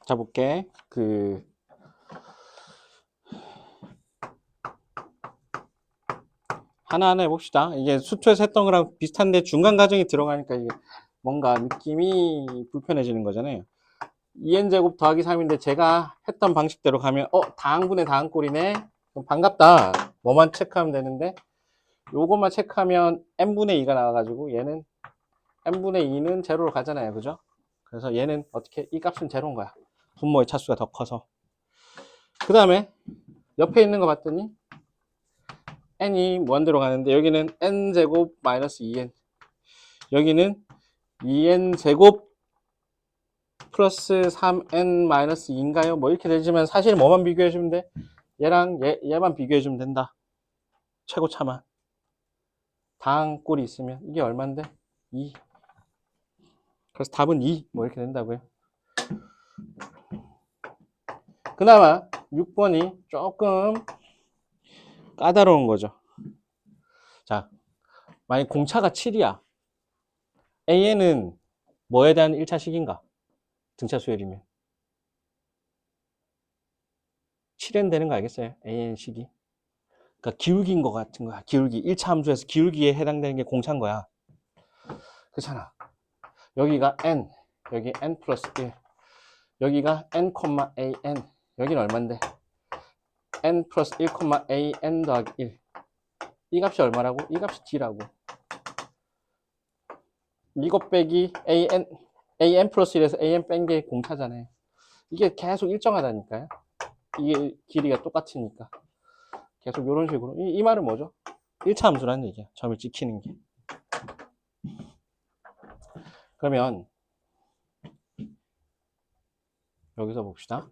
자, 볼게. 하나하나 해봅시다. 이게 수초에서 했던 거랑 비슷한데 중간 과정이 들어가니까 이게 뭔가 느낌이 불편해지는 거잖아요. 2n제곱 더하기 3인데 제가 했던 방식대로 가면 다항분의 다항꼴이네. 그럼 반갑다. 뭐만 체크하면 되는데 요것만 체크하면 n분의 2가 나와가지고 얘는 n분의 2는 제로로 가잖아요. 그죠? 그래서 얘는 어떻게 이 값은 제로인 거야. 분모의 차수가 더 커서. 그 다음에 옆에 있는 거 봤더니 n이 무한대로 가는데 여기는 n제곱 마이너스 2n, 여기는 2n제곱 플러스 3n 마이너스 2인가요? 뭐 이렇게 되지만 사실 뭐만 비교해주면 돼? 얘랑 얘만 비교해주면 된다. 최고차만. 다항꼴이 있으면 이게 얼만데? 2. 그래서 답은 2. 뭐 이렇게 된다고요. 그나마 6번이 조금 까다로운 거죠. 자, 만약 공차가 7이야. AN은 뭐에 대한 1차식인가? 등차 수열이면. 7n 되는 거 알겠어요? AN식이. 그러니까 기울기인 것 같은 거야. 기울기. 1차 함수에서 기울기에 해당되는 게 공차인 거야. 그렇잖아. 여기가 n, 여기 n 플러스 1. 여기가 n, an. 여기는 얼만데? n 플러스 1, an 더하기 1. 이 값이 얼마라고? 이 값이 d라고. 이것 빼기 an 플러스 1에서 an 뺀 게 공차잖아요. 이게 계속 일정하다니까요. 이게 길이가 똑같으니까. 계속 이런 식으로. 이 말은 뭐죠? 1차 함수라는 얘기야. 점을 찍히는 게. 그러면 여기서 봅시다.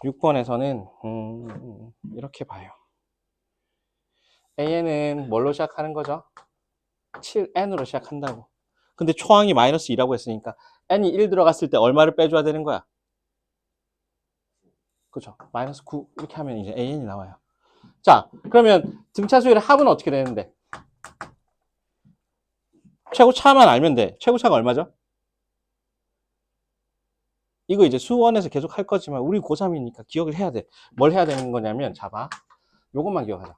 6번에서는 이렇게 봐요. AN은 뭘로 시작하는 거죠? 7n으로 시작한다고. 근데 초항이 마이너스 2라고 했으니까 n이 1 들어갔을 때 얼마를 빼줘야 되는 거야? 그죠? 마이너스 9 이렇게 하면 이제 AN이 나와요. 자, 그러면 등차수열의 합은 어떻게 되는데? 최고차만 알면 돼. 최고차가 얼마죠? 이거 이제 수원에서 계속 할 거지만 우리 고3이니까 기억을 해야 돼. 뭘 해야 되는 거냐면 잡아. 요것만 기억하자.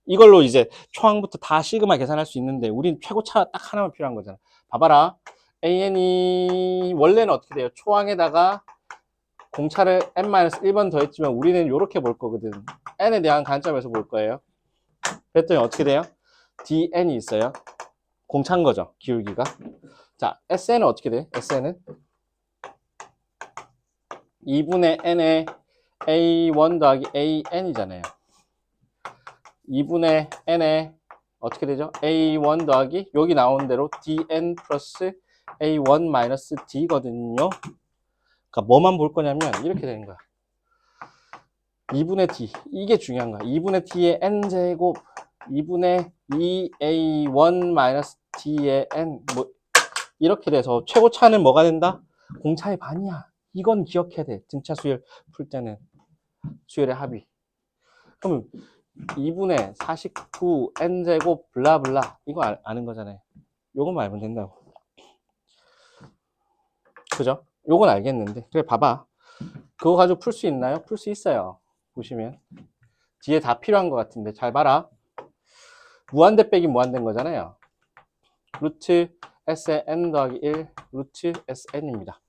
이걸로 이제 초항부터 다 시그마 계산할 수 있는데 우린 최고차 딱 하나만 필요한 거잖아. 봐봐라. AN이 원래는 어떻게 돼요? 초항에다가 공차를 n-1번 더했지만 우리는 이렇게 볼 거거든. n에 대한 관점에서 볼 거예요. 그랬더니 어떻게 돼요? dn이 있어요. 공차인 거죠. 기울기가. 자, SN은 어떻게 돼? SN은 2분의 n에 a1 더하기 an이잖아요. 2분의 n에 어떻게 되죠? a1 더하기 여기 나온 대로 dn 플러스 a1 마이너스 d거든요. 그러니까 뭐만 볼 거냐면 이렇게 되는 거야. 2분의 d. 이게 중요한 거야. 2분의 d의 n제곱 2분의 2a1 마이너스 d의 n 뭐 이렇게 돼서 최고차는 뭐가 된다? 공차의 반이야. 이건 기억해야 돼. 등차 수열 풀 때는 수열의 합이. 그럼 2분의 49 n제곱 블라블라 이거 아는 거잖아요. 요것만 알면 된다고. 그죠? 요건 알겠는데. 그래 봐봐. 그거 가지고 풀 수 있나요? 풀 수 있어요. 보시면 뒤에 다 필요한 것 같은데 잘 봐라. 무한대 빼기 무한대인 거잖아요. 루트 SN 더하기 1 루트 SN입니다.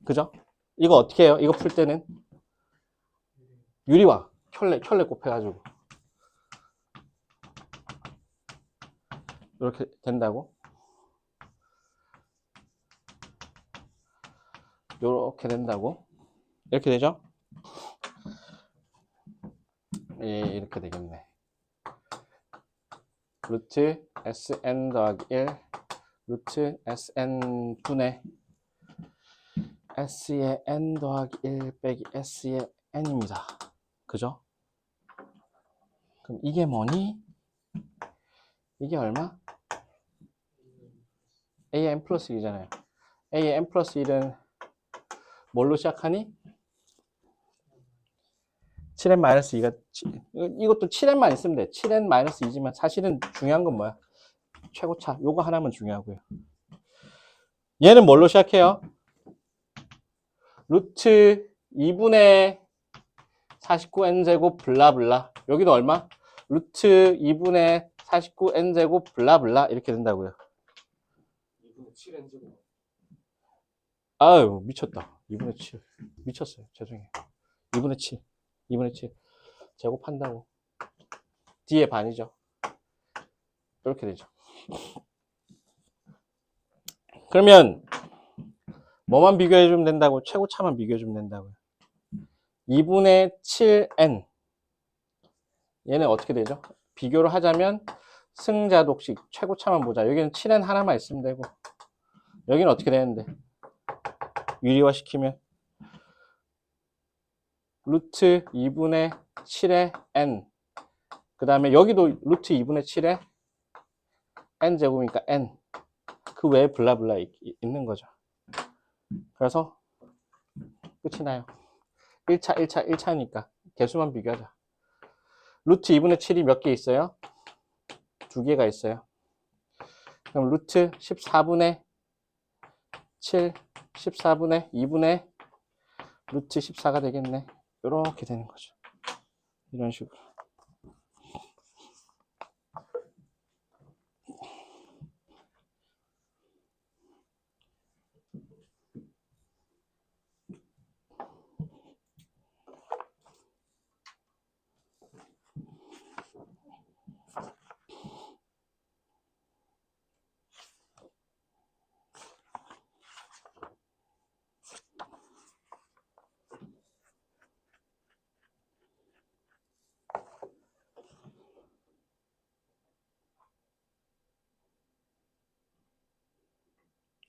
그죠? 이거 어떻게 해요? 이거 풀 때는 유리와 켤레 곱해가지고 이렇게 된다고. 이렇게 된다고. 이렇게 되죠? 예, 이렇게 되겠네. 루트 SN 더하기 1 루트 SN 분의 S의 N 더하기 1 빼기 S의 N입니다. 그죠? 그럼 이게 뭐니? 이게 얼마? A의 N 플러스 1이잖아요. A의 N 플러스 1은 뭘로 시작하니? 7n-2가 이것도 7n만 있으면 돼. 7n-2지만 사실은 중요한 건 뭐야? 최고차. 요거 하나만 중요하고요. 얘는 뭘로 시작해요? 루트 2분의 49n제곱 블라블라. 여기도 얼마? 루트 2분의 49n제곱 블라블라 이렇게 된다고요. 2분의 7n제곱. 아유 미쳤다. 2분의 7 미쳤어요. 죄송해요. 2분의 7 2분의 7 제곱한다고. D의 반이죠. 이렇게 되죠. 그러면 뭐만 비교해주면 된다고? 최고차만 비교해주면 된다고요. 2분의 7n 얘는 어떻게 되죠? 비교를 하자면 승자 독식 최고차만 보자. 여기는 7n 하나만 있으면 되고 여기는 어떻게 되는데? 유리화 시키면 루트 2분의 7의 n 그 다음에 여기도 루트 2분의 7의 n제곱이니까 n 그 외에 블라블라 있는 거죠. 그래서 끝이 나요. 1차 1차 1차니까 개수만 비교하자. 루트 2분의 7이 몇 개 있어요? 2개가 있어요. 그럼 루트 14분의 7 14분의 2분의 루트 14가 되겠네. 이렇게 되는 거죠. 이런 식으로.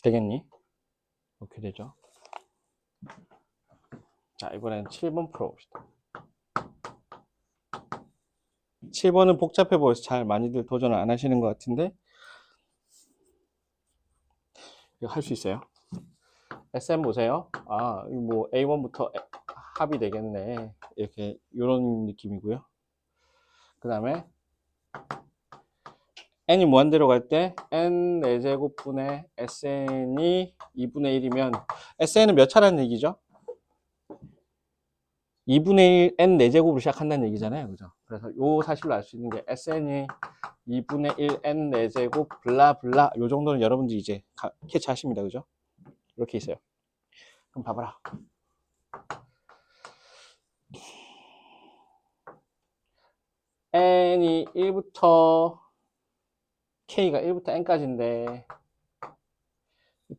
되겠니? 이렇게 되죠. 자, 이번엔 7번 풀어봅시다. 7번은 복잡해 보여서 잘 많이들 도전을 안 하시는 것 같은데 이거 할 수 있어요. SM 보세요. 아, 이거 뭐 A1부터 합이 되겠네. 이렇게 이런 느낌이고요. 그 다음에 n이 무한대로 갈 때 n 4제곱분의 sn이 2분의 1이면 sn은 몇 차라는 얘기죠? 2분의 1 n 4제곱으로 시작한다는 얘기잖아요. 그죠? 그래서 요 사실로 알 수 있는 게 sn이 2분의 1 n 4제곱 블라블라 요 정도는 여러분들이 이제 캐치하십니다. 그죠? 이렇게 있어요. 그럼 봐봐라. n이 1부터 k가 1부터 n까지인데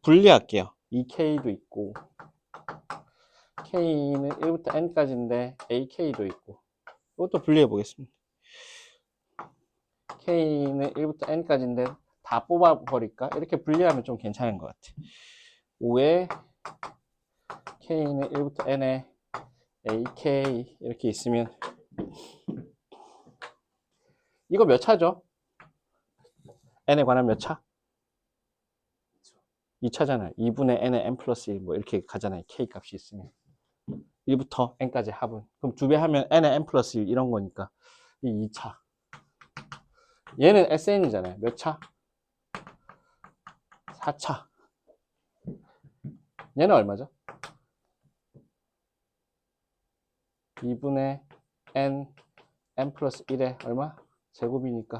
분리할게요. 이 k도 있고 k는 1부터 n까지인데 ak도 있고 이것도 분리해 보겠습니다. k는 1부터 n까지인데 다 뽑아버릴까? 이렇게 분리하면 좀 괜찮은 것 같아. 5에 k는 1부터 n에 ak 이렇게 있으면 이거 몇 차죠? n에 관한 몇 차? 2차잖아요. 2분의 n에 n 플러스 1 뭐 이렇게 가잖아요. k 값이 있으면 1부터 n까지 합은 그럼 2배 하면 n에 n 플러스 1 이런 거니까 이 2차 얘는 sn이잖아요. 몇 차? 4차 얘는 얼마죠? 2분의 n 플러스 1에 얼마? 제곱이니까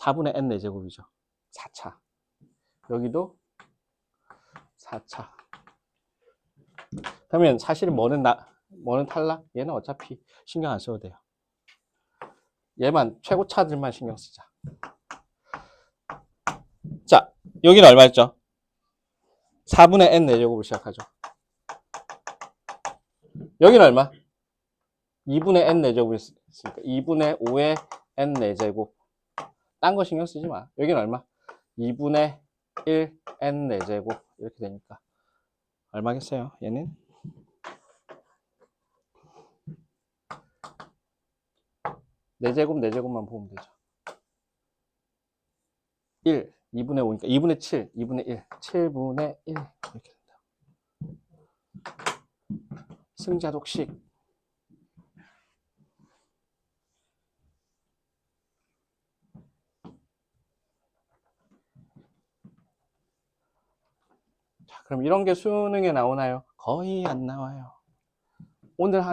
4분의 n 4제곱이죠. 4차 여기도 4차 그러면 사실은 뭐는 탈락? 얘는 어차피 신경 안 써도 돼요. 얘만 최고차들만 신경 쓰자. 자 여기는 얼마였죠? 4분의 n 4제곱을 시작하죠. 여기는 얼마? 2분의 n 4제곱이 있으니까 2분의 5의 n 4제곱 딴 거 신경 쓰지 마. 여기는 얼마? 2분의 1 n 4제곱 이렇게 되니까 얼마겠어요? 얘는 4제곱 4제곱만 보면 되죠. 1 2분의 5니까 2분의 7 2분의 1 7분의 1 이렇게 된다. 승자 독식 자, 그럼 이런 게 수능에 나오나요? 거의 안 나와요.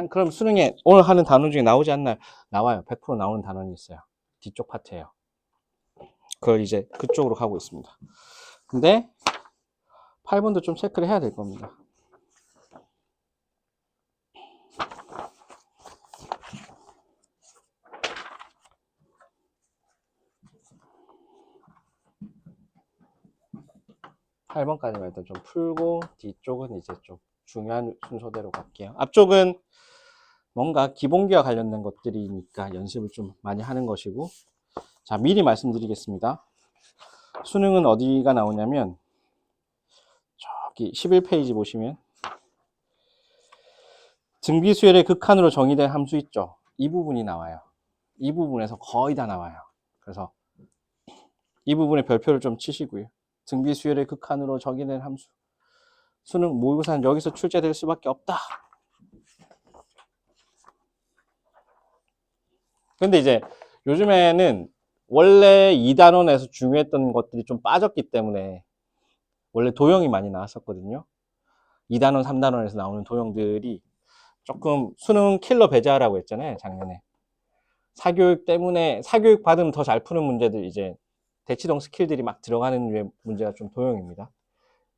그럼 수능에 오늘 하는 단원 중에 나오지 않나요? 나와요. 100% 나오는 단원이 있어요. 뒤쪽 파트예요. 그걸 이제 그쪽으로 가고 있습니다. 근데 8번도 좀 체크를 해야 될 겁니다. 팔 번까지만 일단 좀 풀고 뒤쪽은 이제 좀 중요한 순서대로 갈게요. 앞쪽은 뭔가 기본기와 관련된 것들이니까 연습을 좀 많이 하는 것이고, 자, 미리 말씀드리겠습니다. 수능은 어디가 나오냐면 저기 11페이지 보시면 등비수열의 극한으로 정의된 함수 있죠. 이 부분이 나와요. 이 부분에서 거의 다 나와요. 그래서 이 부분에 별표를 좀 치시고요. 등비수열의 극한으로 정의된 함수. 수능 모의고사는 여기서 출제될 수밖에 없다. 근데 이제 요즘에는 원래 2단원에서 중요했던 것들이 좀 빠졌기 때문에 원래 도형이 많이 나왔었거든요. 2단원, 3단원에서 나오는 도형들이 조금 수능 킬러 배제하라고 했잖아요, 작년에. 사교육 때문에, 사교육 받으면 더 잘 푸는 문제들, 이제 대치동 스킬들이 막 들어가는 류의 문제가 좀 도형입니다.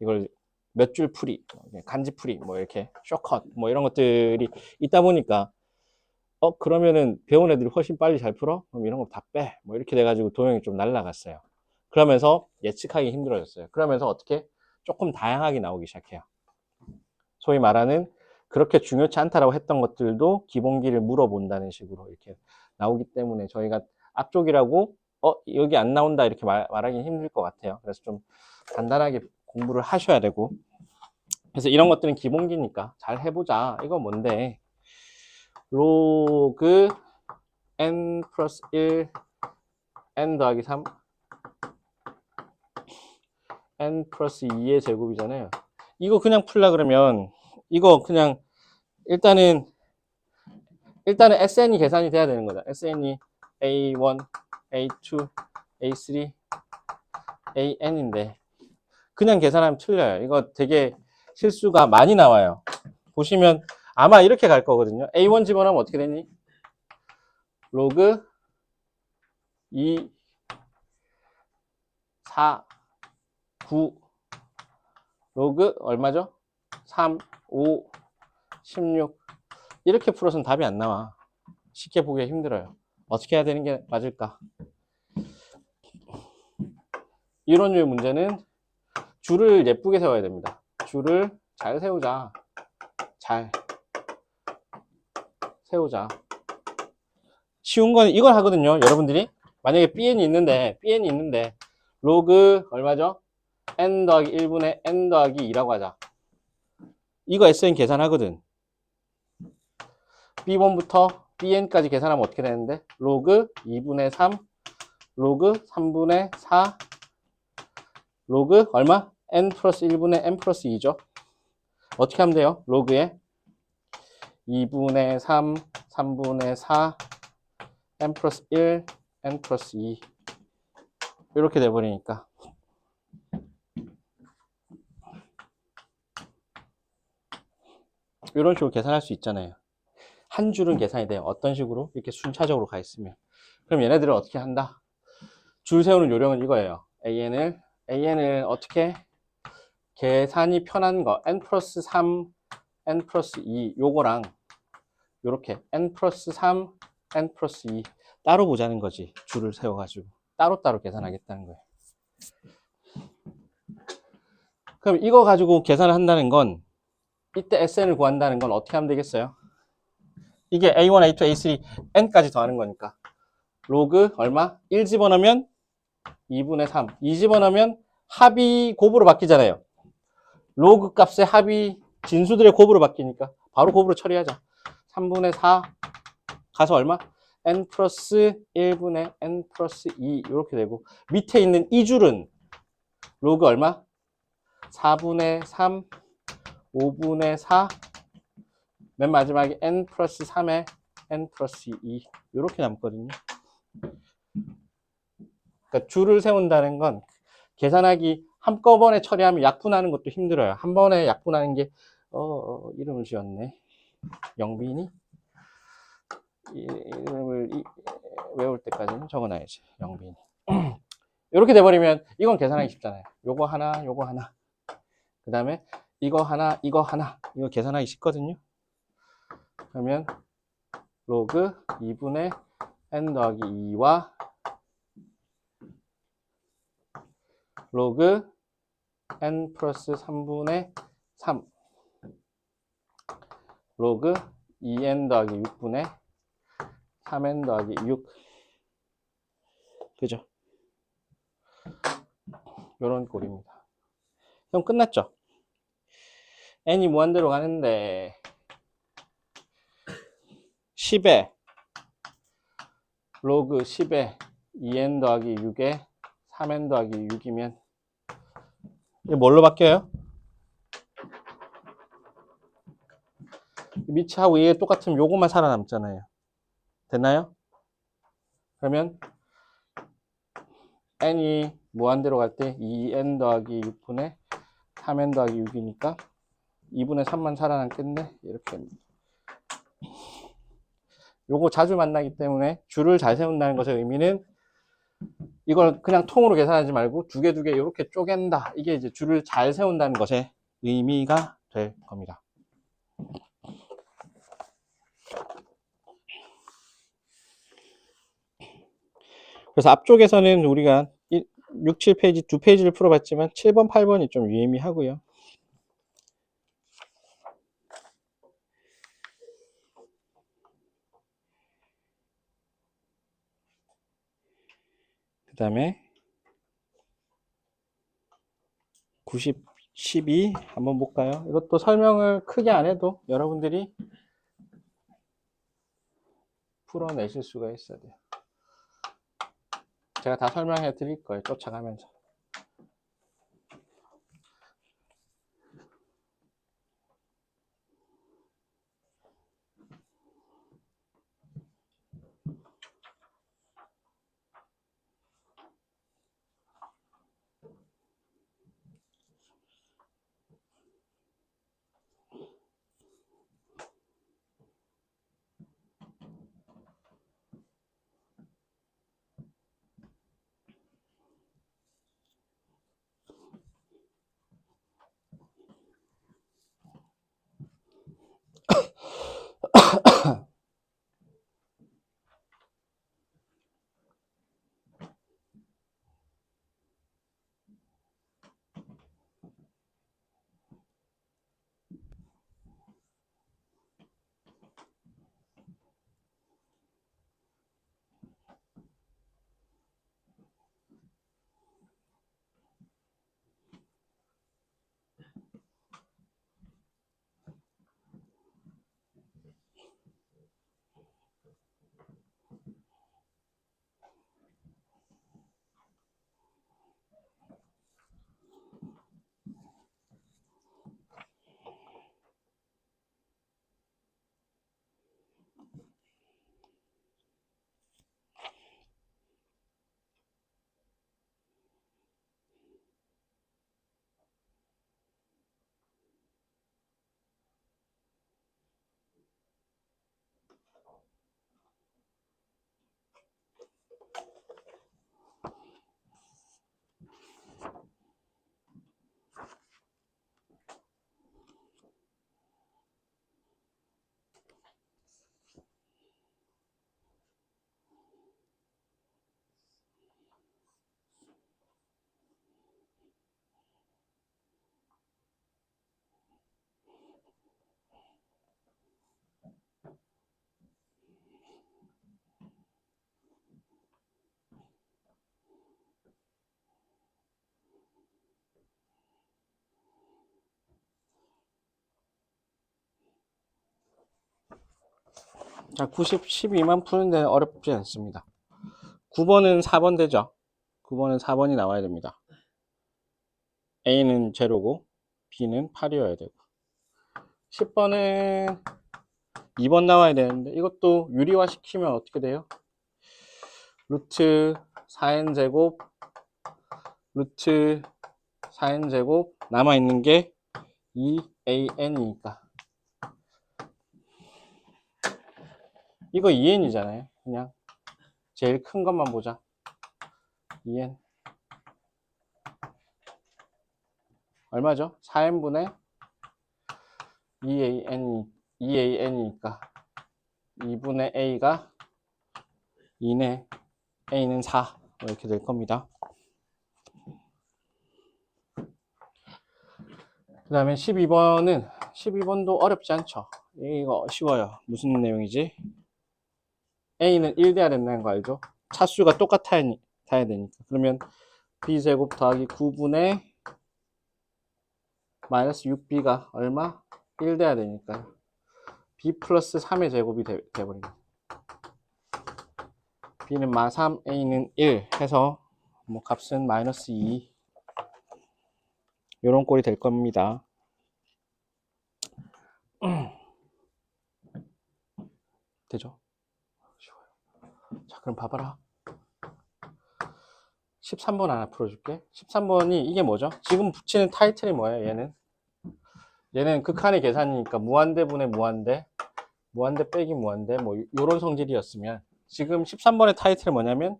이걸 몇 줄 풀이, 간지 풀이, 뭐 이렇게 쇼컷, 뭐 이런 것들이 있다 보니까 그러면은 배운 애들이 훨씬 빨리 잘 풀어? 그럼 이런 거 다 빼. 뭐 이렇게 돼가지고 도형이 좀 날라갔어요. 그러면서 예측하기 힘들어졌어요. 그러면서 어떻게? 조금 다양하게 나오기 시작해요. 소위 말하는 그렇게 중요치 않다라고 했던 것들도 기본기를 물어본다는 식으로 이렇게 나오기 때문에 저희가 앞쪽이라고 여기 안 나온다 이렇게 말하기 힘들 것 같아요. 그래서 좀 간단하게 공부를 하셔야 되고, 그래서 이런 것들은 기본기니까 잘 해보자. 이거 뭔데? 로그 n 플러스 1 n 더하기 3 n 플러스 2의 제곱이잖아요. 이거 그냥 풀라 그러면 이거 그냥 일단은 SN이 계산이 돼야 되는 거다. SN이 A1, A2, A3, AN인데 그냥 계산하면 틀려요. 이거 되게 실수가 많이 나와요. 보시면 아마 이렇게 갈 거거든요. A1 집어넣으면 어떻게 되니? 로그 2, 4, 9 로그 얼마죠? 3, 5, 16 이렇게 풀어서는 답이 안 나와. 쉽게 보기가 힘들어요. 어떻게 해야 되는 게 맞을까? 이런 류의 문제는 줄을 예쁘게 세워야 됩니다. 줄을 잘 세우자. 잘 세우자. 쉬운 건 이걸 하거든요. 여러분들이 만약에 BN이 있는데 로그 얼마죠? n 더하기 1분의 n 더하기 2라고 하자. 이거 SN 계산하거든. B1부터 BN까지 계산하면 어떻게 되는데? 로그 2분의 3, 로그 3분의 4, 로그 얼마? n 플러스 1분의 n 플러스 2죠. 어떻게 하면 돼요? 로그에 2분의 3, 3분의 4, n 플러스 1, n 플러스 2 이렇게 돼버리니까 이런 식으로 계산할 수 있잖아요. 한 줄은 계산이 돼요. 어떤 식으로? 이렇게 순차적으로 가 있으면. 그럼 얘네들을 어떻게 한다? 줄 세우는 요령은 이거예요. AN을 어떻게? 계산이 편한 거 n 플러스 3, n 플러스 2 요거랑 요렇게 n 플러스 3, n 플러스 2 따로 보자는 거지. 줄을 세워가지고 따로따로 계산하겠다는 거예요. 그럼 이거 가지고 계산을 한다는 건 이때 SN을 구한다는 건 어떻게 하면 되겠어요? 이게 A1, A2, A3, N까지 더하는 거니까 로그 얼마? 1 집어넣으면 2분의 3 2 집어넣으면 합이 곱으로 바뀌잖아요. 로그 값의 합이 진수들의 곱으로 바뀌니까 바로 곱으로 처리하자. 3분의 4 가서 얼마? n 플러스 1분의 n 플러스 2 이렇게 되고 밑에 있는 이 줄은 로그 얼마? 4분의 3 5분의 4 맨 마지막에 n 플러스 3에 n 플러스 2 이렇게 남거든요. 그러니까 줄을 세운다는 건 계산하기 한꺼번에 처리하면 약분하는 것도 힘들어요. 한 번에 약분하는 게, 이름을 지었네. 영빈이? 이름을 외울 때까지는 적어놔야지. 영빈이. 이렇게 돼버리면 이건 계산하기 쉽잖아요. 요거 하나, 요거 하나. 그 다음에 이거 하나, 이거 하나. 이거 계산하기 쉽거든요. 그러면 로그 2분의 n 더하기 2와 로그 n 플러스 3분의 3 로그 2n 더하기 6분의 3n 더하기 6 그죠? 요런 꼴입니다. 그럼 끝났죠? n이 무한대로 가는데 10에 로그 10에 2n 더하기 6에 3n 더하기 6이면 이게 뭘로 바뀌어요? 밑하고 이게 똑같으면 요것만 살아남잖아요. 됐나요? 그러면 n이 무한대로 갈 때 2n 더하기 6분의 3n 더하기 6이니까 2분의 3만 살아남겠네. 이렇게 됩니다. 요거 자주 만나기 때문에 줄을 잘 세운다는 것의 의미는 이걸 그냥 통으로 계산하지 말고 두 개 이렇게 쪼갠다. 이게 이제 줄을 잘 세운다는 것의 의미가 될 겁니다. 그래서 앞쪽에서는 우리가 6, 7페이지 두 페이지를 풀어봤지만 7번, 8번이 좀 유의미하고요. 그 다음에 90, 12 한번 볼까요? 이것도 설명을 크게 안 해도 여러분들이 풀어내실 수가 있어야 돼요. 제가 다 설명해 드릴 거예요. 쫓아가면서. 자, 90, 12만 푸는 데는 어렵지 않습니다. 9번은 4번 되죠? 9번은 4번이 나와야 됩니다. A는 제로고 B는 8이어야 되고 10번은 2번 나와야 되는데 이것도 유리화 시키면 어떻게 돼요? 루트 4n 제곱 루트 4n제곱 남아있는 게 2an이니까 이거 2n이잖아요. 그냥 제일 큰 것만 보자. 2n 얼마죠? 4n분의 2an이니까 2분의 a가 2네. a는 4 이렇게 될 겁니다. 그 다음에 12번도 어렵지 않죠. 이거 쉬워요. 무슨 내용이지? a는 1 돼야 된다는 거 알죠? 차수가 똑같아야 되니까. 그러면 b제곱 더하기 9분의 마이너스 6b가 얼마? 1 돼야 되니까 b 플러스 3의 제곱이 돼버립니다. b는 마3, a는 1 해서 뭐 값은 마이너스 2 요런 꼴이 될 겁니다. 되죠? 쉬워요. 자, 그럼 봐봐라. 13번 하나 풀어줄게. 13번이 이게 뭐죠? 지금 붙이는 타이틀이 뭐예요? 얘는 극한의 계산이니까 무한대분의 무한대, 무한대 빼기 무한대, 뭐 요런 성질이었으면 지금 13번의 타이틀이 뭐냐면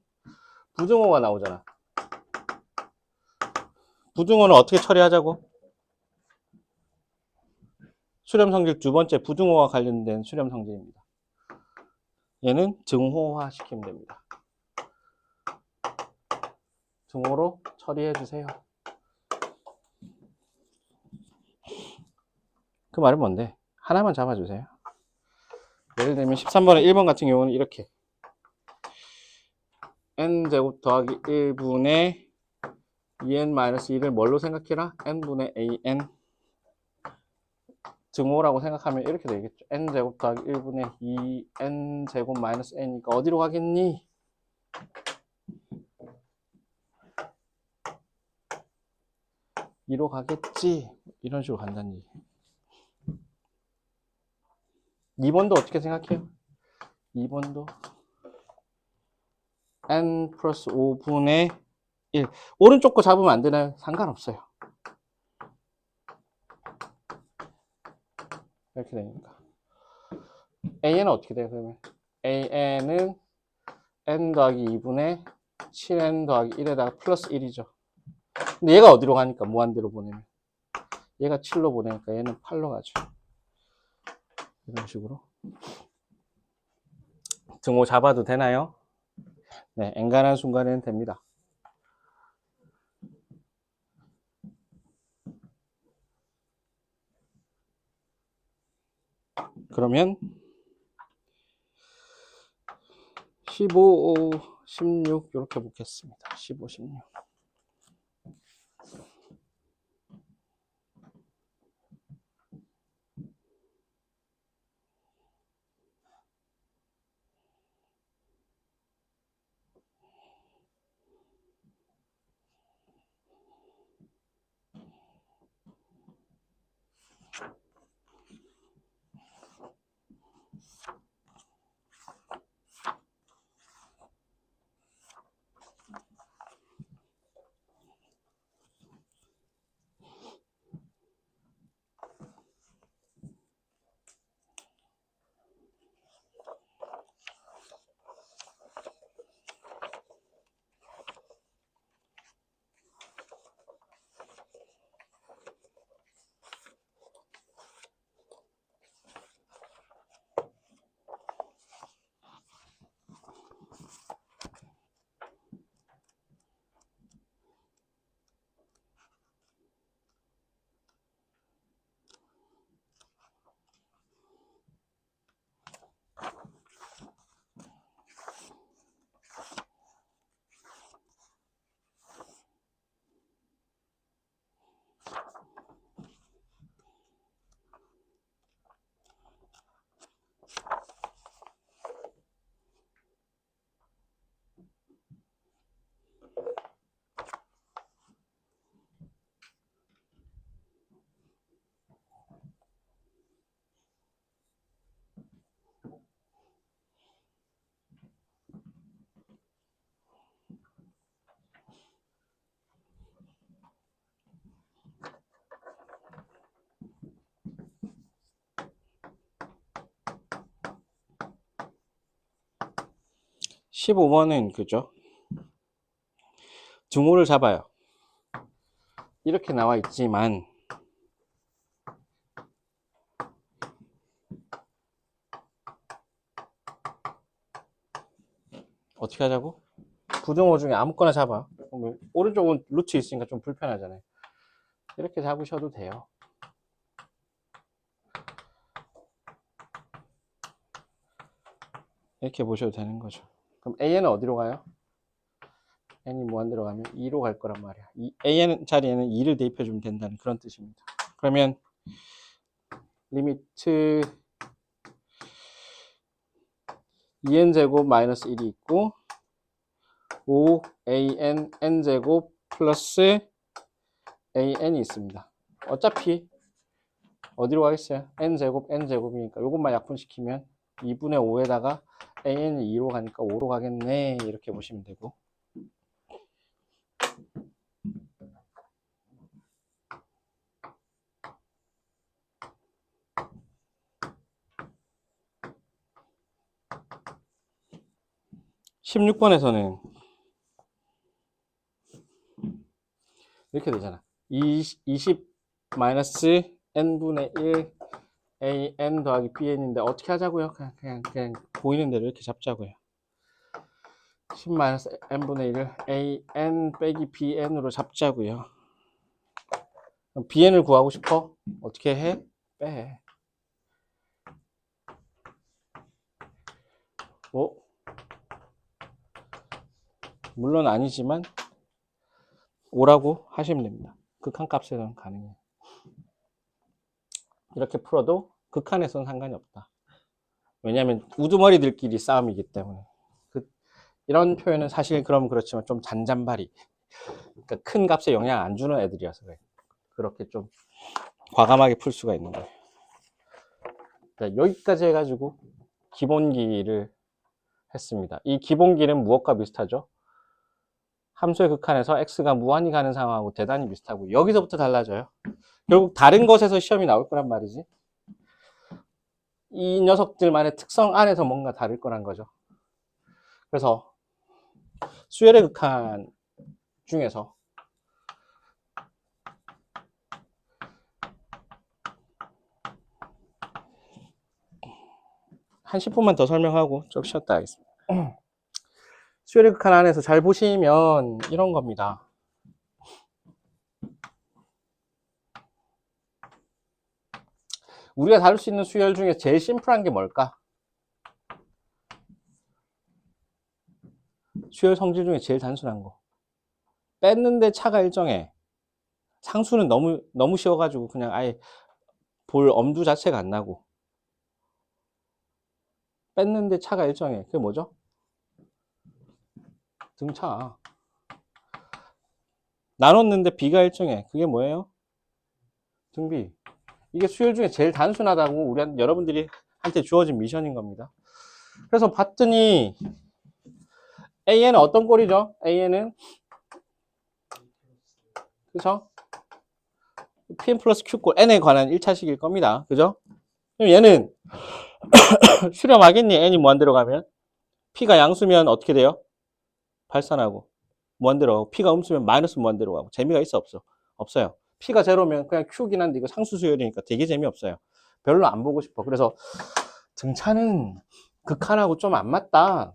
부등호가 나오잖아. 부등호는 어떻게 처리하자고? 수렴 성질 두 번째 부등호와 관련된 수렴 성질입니다. 얘는 등호화 시키면 됩니다. 등호로 처리해 주세요. 그 말은 뭔데? 하나만 잡아주세요. 예를 들면 13번의 1번 같은 경우는 이렇게 n제곱 더하기 1분의 2n-1을 뭘로 생각해라? n분의 an 등호라고 생각하면 이렇게 되겠죠. n제곱 더하기 1분의 2n제곱 마이너스 n이니까 어디로 가겠니? 이로 가겠지. 이런 식으로 간다는 얘기. 2번도 어떻게 생각해요? 2번도 n 플러스 5분의 1 오른쪽 거 잡으면 안 되나요? 상관없어요. 이렇게 되니까 an은 어떻게 돼요? 그러면 an은 n 더하기 2분의 7n 더하기 1에다가 플러스 1이죠. 근데 얘가 어디로 가니까 무한대로 보내면 얘가 7로 보내니까 얘는 8로 가죠. 이런 식으로 등호 잡아도 되나요? 네, 엔간한 순간에는 됩니다. 그러면 15, 16 이렇게 묻겠습니다. 15, 16 15번은 그죠? 등호를 잡아요. 이렇게 나와 있지만 어떻게 하자고? 부등호 중에 아무거나 잡아. 그러면 오른쪽은 루트 있으니까 좀 불편하잖아요. 이렇게 잡으셔도 돼요. 이렇게 보셔도 되는 거죠. 그럼 AN은 어디로 가요? n이 무한대로 가면 2로 갈 거란 말이야. 이 AN 자리에는 2를 대입해 주면 된다는 그런 뜻입니다. 그러면 리미트 2n제곱 마이너스 1이 있고 5an n제곱 플러스 an이 있습니다. 어차피 어디로 가겠어요? n제곱 n제곱이니까 이것만 약분시키면 2분의 5에다가 an이 2로 가니까 5로 가겠네 이렇게 보시면 되고 16번에서는 이렇게 되잖아. 20 마이너스 n분의 1 an 더하기 bn인데 어떻게 하자고요? 그냥 보이는 대로 이렇게 잡자고요. 10 마이너스 n분의 1을 an 빼기 bn으로 잡자고요. 그럼 bn을 구하고 싶어? 어떻게 해? 빼. 물론 아니지만 5라고 하시면 됩니다. 극한값에서는 가능해요. 이렇게 풀어도 극한에서는 상관이 없다. 왜냐하면 우두머리들끼리 싸움이기 때문에. 이런 표현은 사실 그럼 그렇지만 좀 잔잔바리. 그러니까 큰 값에 영향 안 주는 애들이어서 그래. 그렇게 좀 과감하게 풀 수가 있는 거예요. 자, 여기까지 해가지고 기본기를 했습니다. 이 기본기는 무엇과 비슷하죠? 함수의 극한에서 x가 무한히 가는 상황하고 대단히 비슷하고 여기서부터 달라져요. 결국 다른 것에서 시험이 나올 거란 말이지. 이 녀석들만의 특성 안에서 뭔가 다를 거란 거죠. 그래서 수열의 극한 중에서 한 10분만 더 설명하고 좀 쉬었다 하겠습니다. 수열의 극한 안에서 잘 보시면 이런 겁니다. 우리가 다룰 수 있는 수열 중에 제일 심플한 게 뭘까? 수열 성질 중에 제일 단순한 거. 뺐는데 차가 일정해. 상수는 너무 쉬워가지고 그냥 아예 볼 엄두 자체가 안 나고. 뺐는데 차가 일정해. 그게 뭐죠? 등차. 나눴는데 B가 일정해. 그게 뭐예요? 등비. 이게 수열 중에 제일 단순하다고 여러분들이 한테 주어진 미션인 겁니다. 그래서 봤더니 AN은 어떤 꼴이죠? AN은 그죠? PM 플러스 Q꼴 N에 관한 1차식일 겁니다. 그죠? 그럼 얘는 수렴하겠니? N이 무한대로 가면 P가 양수면 어떻게 돼요? 발산하고 무한대로 가고 P가 음수면 마이너스 무한대로 가고 재미가 있어 없어? 없어요. P가 제로면 그냥 Q긴 한데 이거 상수 수열이니까 되게 재미없어요. 별로 안 보고 싶어. 그래서 등차는 극한하고 좀 안 맞다.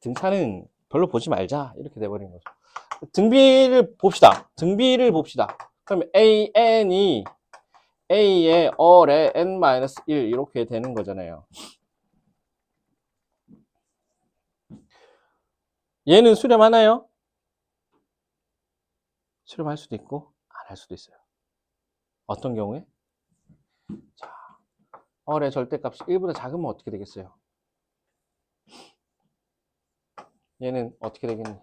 등차는 별로 보지 말자. 이렇게 돼버린 거죠. 등비를 봅시다. 등비를 봅시다. 그럼 AN이 A의 얼에 N-1 이렇게 되는 거잖아요. 얘는 수렴하나요? 수렴할 수도 있고 안 할 수도 있어요. 어떤 경우에? 자, 얼의 절대값이 1보다 작으면 어떻게 되겠어요? 얘는 어떻게 되겠니?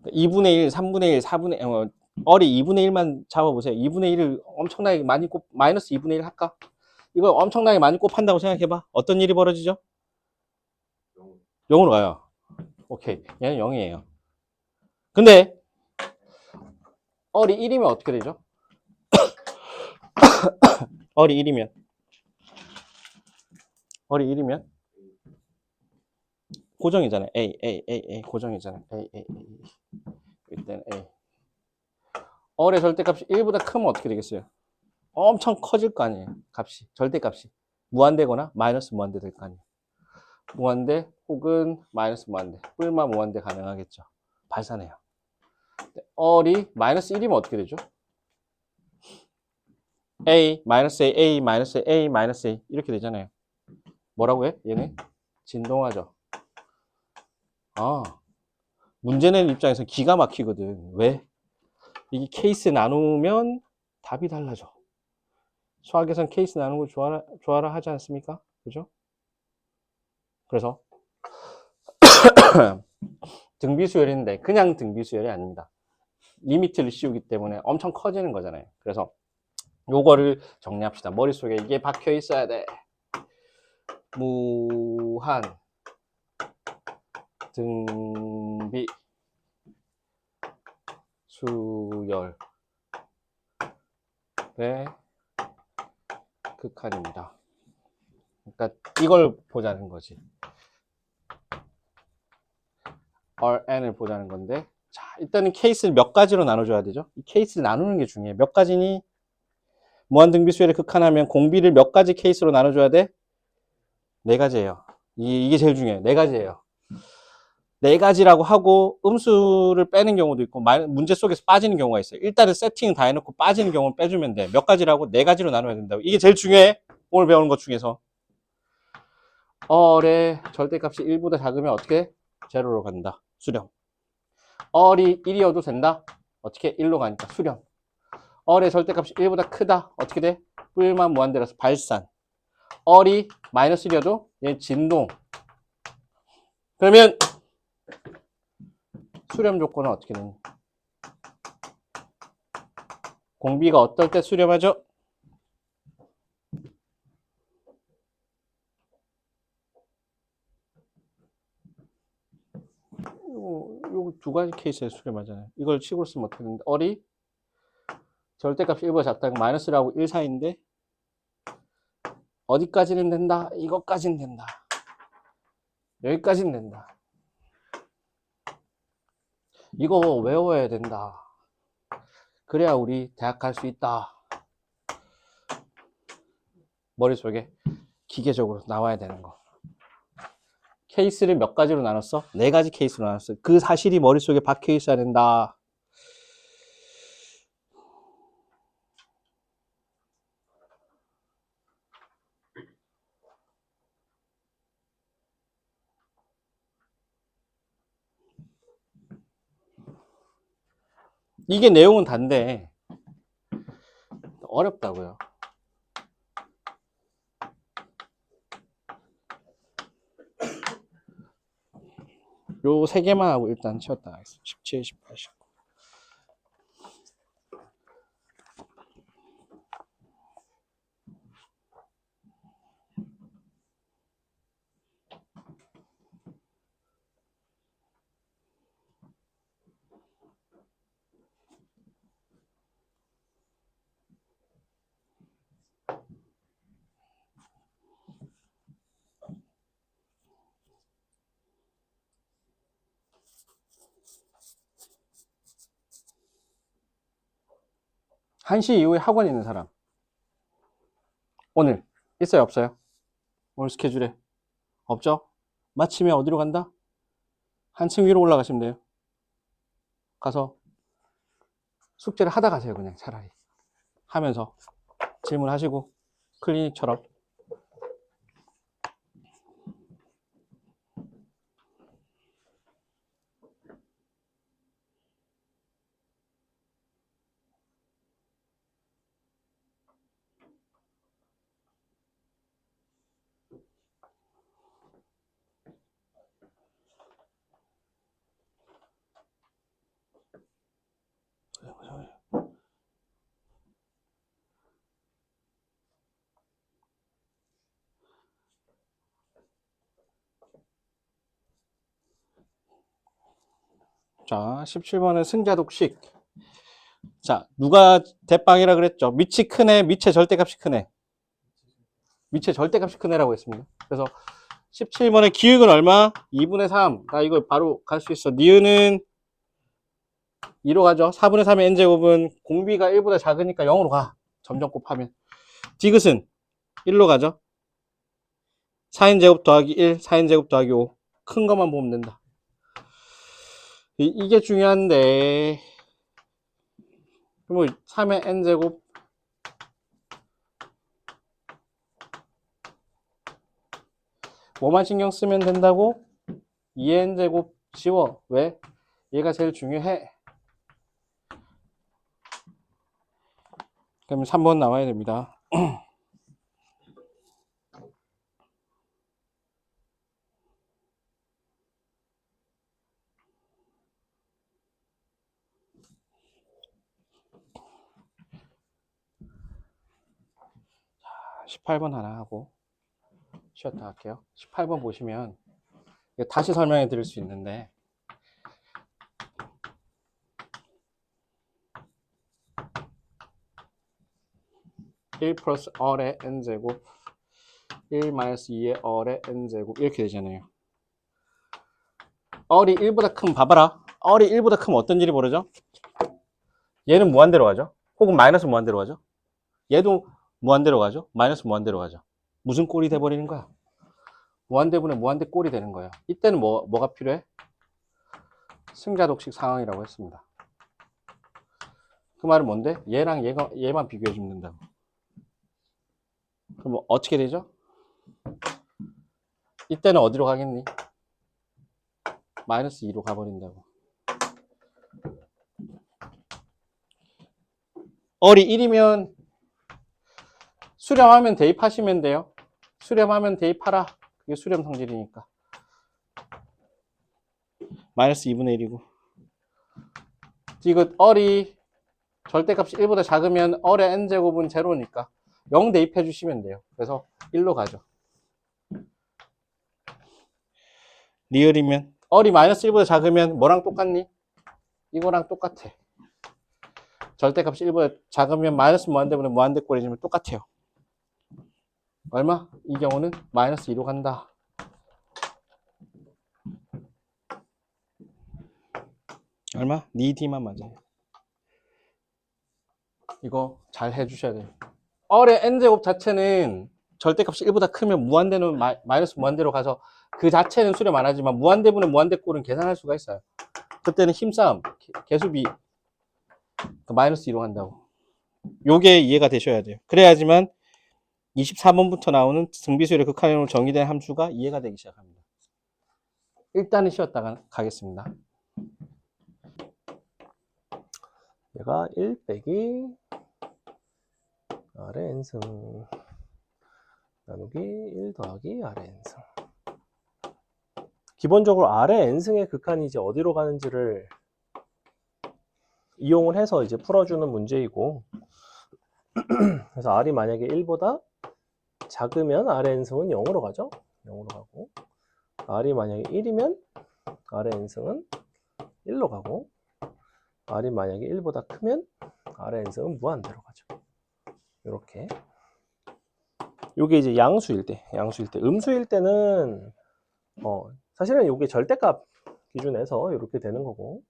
2분의 1, 3분의 1, 4분의 얼이 2분의 1만 잡아보세요. 2분의 1을 엄청나게 많이 마이너스 2분의 1 할까? 이거 엄청나게 많이 곱한다고 생각해봐. 어떤 일이 벌어지죠? 0으로 가요. 오케이. 얘는 0이에요. 근데 얼이 1이면 어떻게 되죠? 얼이 1이면 고정이잖아요. A 고정이잖아요. A. 이때는 A. 얼의 절대값이 1보다 크면 어떻게 되겠어요? 엄청 커질 거 아니에요. 값이. 절대값이. 무한대거나 마이너스 무한대 될 거 아니에요. 무한대 혹은 마이너스 무한대. 뿔마 무한대 가능하겠죠. 발산해요. 얼이 마이너스 1이면 어떻게 되죠? A, 마이너스 A, A, 마이너스 A, A, 마이너스 A 이렇게 되잖아요. 뭐라고 해? 얘네? 진동하죠. 아, 문제 내는 입장에서 기가 막히거든. 왜? 이게 케이스 나누면 답이 달라져. 수학에선 케이스 나누는 거 좋아라 하지 않습니까? 그죠? 그래서 등비수열인데 그냥 등비수열이 아닙니다. 리미트를 씌우기 때문에 엄청 커지는 거잖아요. 그래서 요거를 정리합시다. 머릿속에 이게 박혀 있어야 돼. 무한 등비 수열의 극한입니다. 그러니까 이걸 보자는 거지. Rn을 보자는 건데, 자, 일단은 케이스를 몇 가지로 나눠줘야 되죠? 이 케이스를 나누는 게 중요해. 몇 가지니? 무한등비수열의 극한하면 공비를 몇 가지 케이스로 나눠줘야 돼? 네 가지예요. 이게 제일 중요해요. 네 가지예요. 네 가지라고 하고 음수를 빼는 경우도 있고 문제 속에서 빠지는 경우가 있어요. 일단은 세팅 다 해놓고 빠지는 경우는 빼주면 돼. 몇 가지라고? 네 가지로 나눠야 된다고. 이게 제일 중요해. 오늘 배우는 것 중에서. 얼의 절대값이 1보다 작으면 어떻게? 제로로 간다. 수렴. 얼이 1이어도 된다. 어떻게? 1로 가니까 수렴. 얼의 절대값이 1보다 크다. 어떻게 돼? 뿔만 무한대라서 발산. 얼이 마이너스 1이어도 얘 진동. 그러면 수렴 조건은 어떻게 되니? 공비가 어떨 때 수렴하죠? 요 두 가지 케이스에 수렴하잖아요. 이걸 식으로 쓰면 어떻게 되는데? 얼이 절대값이 1보다 작다는 마이너스라고 1 사이인데 어디까지는 된다? 이것까지는 된다. 여기까지는 된다. 이거 외워야 된다. 그래야 우리 대학 갈 수 있다. 머릿속에 기계적으로 나와야 되는 거. 케이스를 몇 가지로 나눴어? 네 가지 케이스로 나눴어. 그 사실이 머릿속에 박혀 있어야 된다. 이게 내용은 단데 어렵다고요. 요 세 개만 하고 일단 치웠다 하겠습니다. 17, 18, 19. 한 시 이후에 학원 있는 사람. 오늘 있어요, 없어요? 오늘 스케줄에 없죠? 마치면 어디로 간다? 한층 위로 올라가시면 돼요. 가서 숙제를 하다 가세요. 그냥 차라리 하면서 질문하시고 클리닉처럼. 자, 17번은 승자독식. 자, 누가 대빵이라 그랬죠? 밑이 크네, 밑의 절대값이 크네. 밑의 절대값이 크네라고 했습니다. 그래서 17번의 기울기는 얼마? 2분의 3. 나 이거 바로 갈 수 있어. 니은은 2로 가죠. 4분의 3의 n제곱은 공비가 1보다 작으니까 0으로 가. 점점 곱하면. 디귿은 1로 가죠. 4n제곱 더하기 1, 4n제곱 더하기 5. 큰 것만 보면 된다. 이게 중요한데. 그러면 3의 n제곱 뭐만 신경 쓰면 된다고? 2n제곱 지워. 왜? 얘가 제일 중요해. 그러면 3번 나와야 됩니다. 자, 18번 하나 하고 쉬었다 할게요. 18번 보시면 다시 설명해 드릴 수 있는데 1 플러스 얼의 n제곱 1 마이너스 2의 얼의 n제곱 이렇게 되잖아요. 얼이 1보다 크면 봐봐라. 얼이 1보다 크면 어떤 일이 벌어져? 얘는 무한대로 가죠. 혹은 마이너스 무한대로 가죠. 얘도 무한대로 가죠. 마이너스 무한대로 가죠. 무슨 꼴이 돼버리는 거야? 무한대분의 무한대 꼴이 되는 거예요. 이때는 뭐가 필요해? 승자독식 상황이라고 했습니다. 그 말은 뭔데? 얘랑 얘만 비교해 주면 된다고. 그럼 어떻게 되죠? 이때는 어디로 가겠니? 마이너스 2로 가버린다고. 얼이 1이면 수렴하면 대입하시면 돼요. 수렴하면 대입하라. 그게 수렴 성질이니까. 마이너스 2분의 1이고. 이거 얼이 절대값이 1보다 작으면 얼의 n제곱은 제로니까 0 대입해 주시면 돼요. 그래서 1로 가죠. 리얼이면 얼이 마이너스 1보다 작으면 뭐랑 똑같니? 이거랑 똑같아. 절대값이 1보다 작으면 마이너스 무한대분의 무한대꼴이지만 똑같아요. 얼마? 이 경우는 마이너스 2로 간다. 얼마? 니 D만 맞아요. 이거 잘 해주셔야 돼요. 얼의 n제곱 자체는 절대값이 1보다 크면 무한대는 마이너스 무한대로 가서 그 자체는 수렴 안 하지만 무한대분의 무한대꼴은 계산할 수가 있어요. 그때는 힘싸움, 개수비 마이너스 2로 간다고. 요게 이해가 되셔야 돼요. 그래야지만 24번부터 나오는 등비수열의 극한으로 정의된 함수가 이해가 되기 시작합니다. 일단은 쉬었다가 가겠습니다. 얘가 1 빼기 R의 n승 나누기 1 더하기 R의 n승. 기본적으로 R의 n승의 극한이 이제 어디로 가는지를 이용을 해서 이제 풀어주는 문제이고, 그래서 R이 만약에 1보다 작으면 R의 n승은 0으로 가죠. 0으로 가고, R이 만약에 1이면 R의 n승은 1로 가고, R이 만약에 1보다 크면 R의 n승은 무한대로 가죠. 이렇게. 요게 이제 양수일 때, 음수일 때는 사실은 요게 절대값 기준에서 이렇게 되는 거고,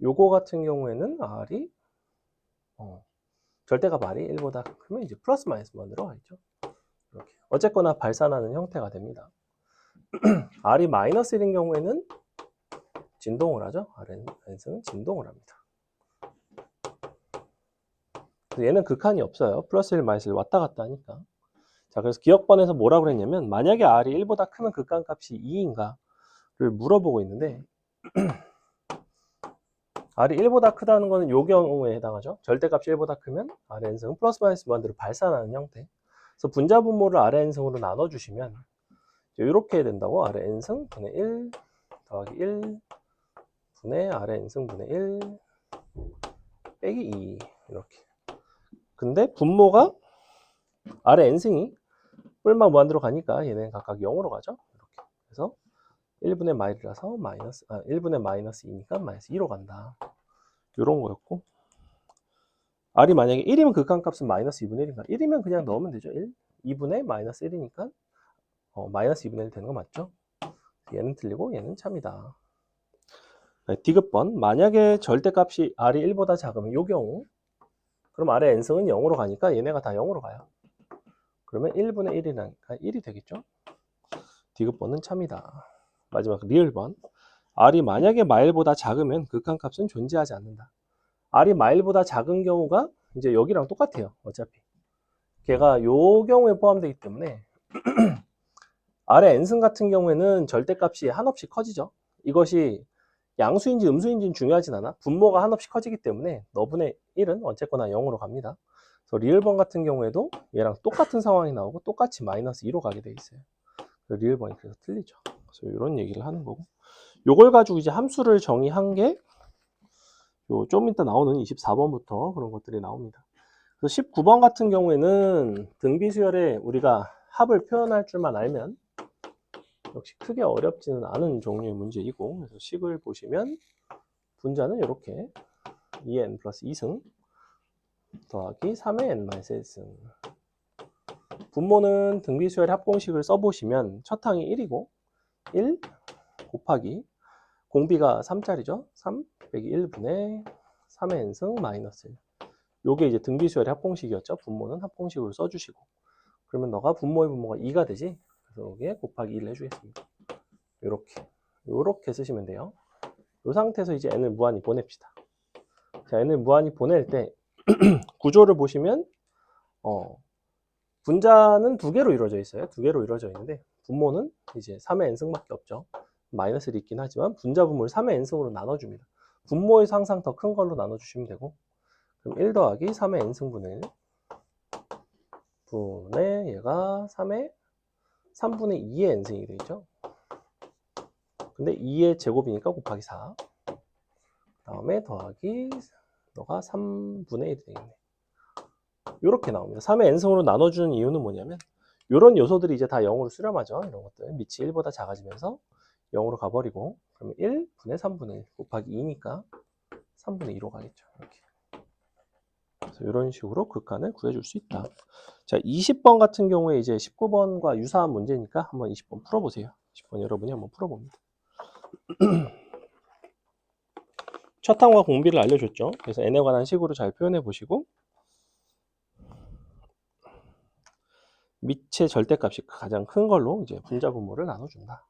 요거 같은 경우에는 R이 절대값 R이 1보다 크면 이제 플러스 마이너스 무한대로 가겠죠. 이렇게. 어쨌거나 발산하는 형태가 됩니다. R이 마이너스 1인 경우에는 진동을 하죠. Rn승은 진동을 합니다. 얘는 극한이 없어요. 플러스 1, 마이너스 1 왔다 갔다 하니까. 자, 그래서 기억번에서 뭐라고 그랬냐면, 만약에 R이 1보다 크면 극한값이 2인가를 물어보고 있는데, R이 1보다 크다는 거는 요 경우에 해당하죠. 절대값이 1보다 크면 Rn승은 플러스 마이너스 무한대로 발산하는 형태. 그래서 분자 분모를 Rn승으로 나눠주시면 이렇게 된다고. Rn승 분의 1 더하기 1 분의 Rn승 분의 1 빼기 2 이렇게. 근데 분모가 Rn승이 뿔만 무한대로 가니까 얘는 각각 0으로 가죠. 이렇게. 그래서 1분의 마이너스라서 1분의 마이너스 2니까 마이너스 2로 간다. 이런 거였고, R이 만약에 1이면 극한값은 마이너스 2분의 1인가? 1이면 그냥 넣으면 되죠. 1. 2분의 마이너스 1이니까 마이너스 2분의 1 되는 거 맞죠? 얘는 틀리고 얘는 참이다. 네, 디귿번 만약에 절대값이 r이 1보다 작으면 이 경우 그럼 r의 n승은 0으로 가니까 얘네가 다 0으로 가요. 그러면 1분의 1이니까 1이 되겠죠? 디귿번은 참이다. 마지막 리을번 r이 만약에 마일보다 작으면 극한값은 존재하지 않는다. r이 마일보다 작은 경우가 이제 여기랑 똑같아요. 어차피 걔가 요 경우에 포함되기 때문에 r의 n승 같은 경우에는 절대값이 한없이 커지죠. 이것이 양수인지 음수인지는 중요하진 않아. 분모가 한없이 커지기 때문에 너분의 1은 어쨌거나 0으로 갑니다. 그래서 리을번 같은 경우에도 얘랑 똑같은 상황이 나오고 똑같이 마이너스 2로 가게 돼 있어요. 리을번이 그래서 틀리죠. 그래서 이런 얘기를 하는 거고, 요걸 가지고 이제 함수를 정의한 게 요 좀 이따 나오는 24번부터 그런 것들이 나옵니다. 그래서 19번 같은 경우에는 등비수열에 우리가 합을 표현할 줄만 알면 역시 크게 어렵지는 않은 종류의 문제이고, 그래서 식을 보시면 분자는 이렇게 2n 플러스 2승 더하기 3의 n-1승. 분모는 등비수열의 합공식을 써보시면 첫 항이 1이고 1 곱하기 공비가 3짜리죠. 3 빼기 1분의 3의 n승 마이너스 1. 요게 이제 등비수열의 합공식이었죠. 분모는 합공식으로 써주시고, 그러면 너가 분모의 분모가 2가 되지. 그래서 여기에 곱하기 1을 해주겠습니다. 요렇게 쓰시면 돼요. 이 상태에서 이제 n을 무한히 보냅시다. 자, n을 무한히 보낼 때 구조를 보시면 분자는 두 개로 이루어져 있어요. 두 개로 이루어져 있는데 분모는 이제 3의 n승밖에 없죠. 마이너스를 있긴 하지만 분자 분모를 3의 n승으로 나눠줍니다. 분모에서 항상 더 큰 걸로 나눠주시면 되고, 그럼 1 더하기 3의 n승분의 1 분의 얘가 3분의 2의 n승이 되죠. 근데 2의 제곱이니까 곱하기 4. 다음에 더하기 너가 3분의 1이 되겠네. 이렇게 나옵니다. 3의 n승으로 나눠주는 이유는 뭐냐면 이런 요소들이 이제 다 0으로 수렴하죠. 이런 것들 밑이 1보다 작아지면서 0으로 가버리고, 그러면 1분의 3분의 1 곱하기 2니까 3분의 2로 가겠죠. 이렇게. 그래서 이런 식으로 극한을 구해줄 수 있다. 자, 20번 같은 경우에 이제 19번과 유사한 문제니까 한번 20번 풀어보세요. 20번 여러분이 한번 풀어봅니다. 첫 항과 공비를 알려줬죠. 그래서 n에 관한 식으로 잘 표현해 보시고, 밑의 절대값이 가장 큰 걸로 이제 분자 분모를 나눠준다.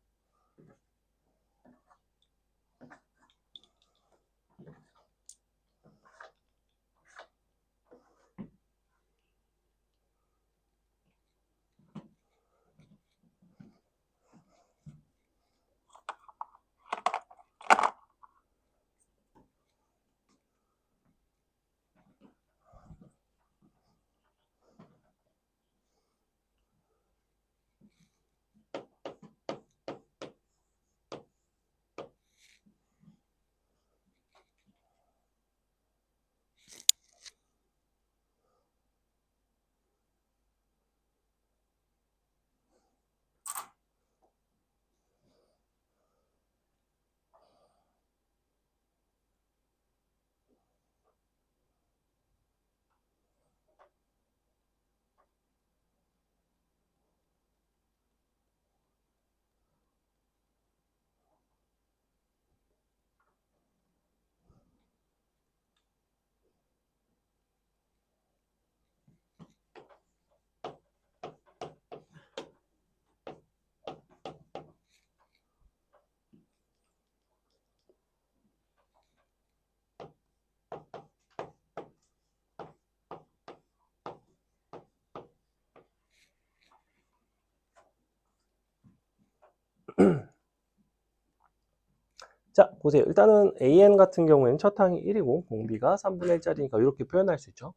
자, 보세요. 일단은 AN 같은 경우에는 첫 항이 1이고 공비가 3분의 1짜리니까 이렇게 표현할 수 있죠.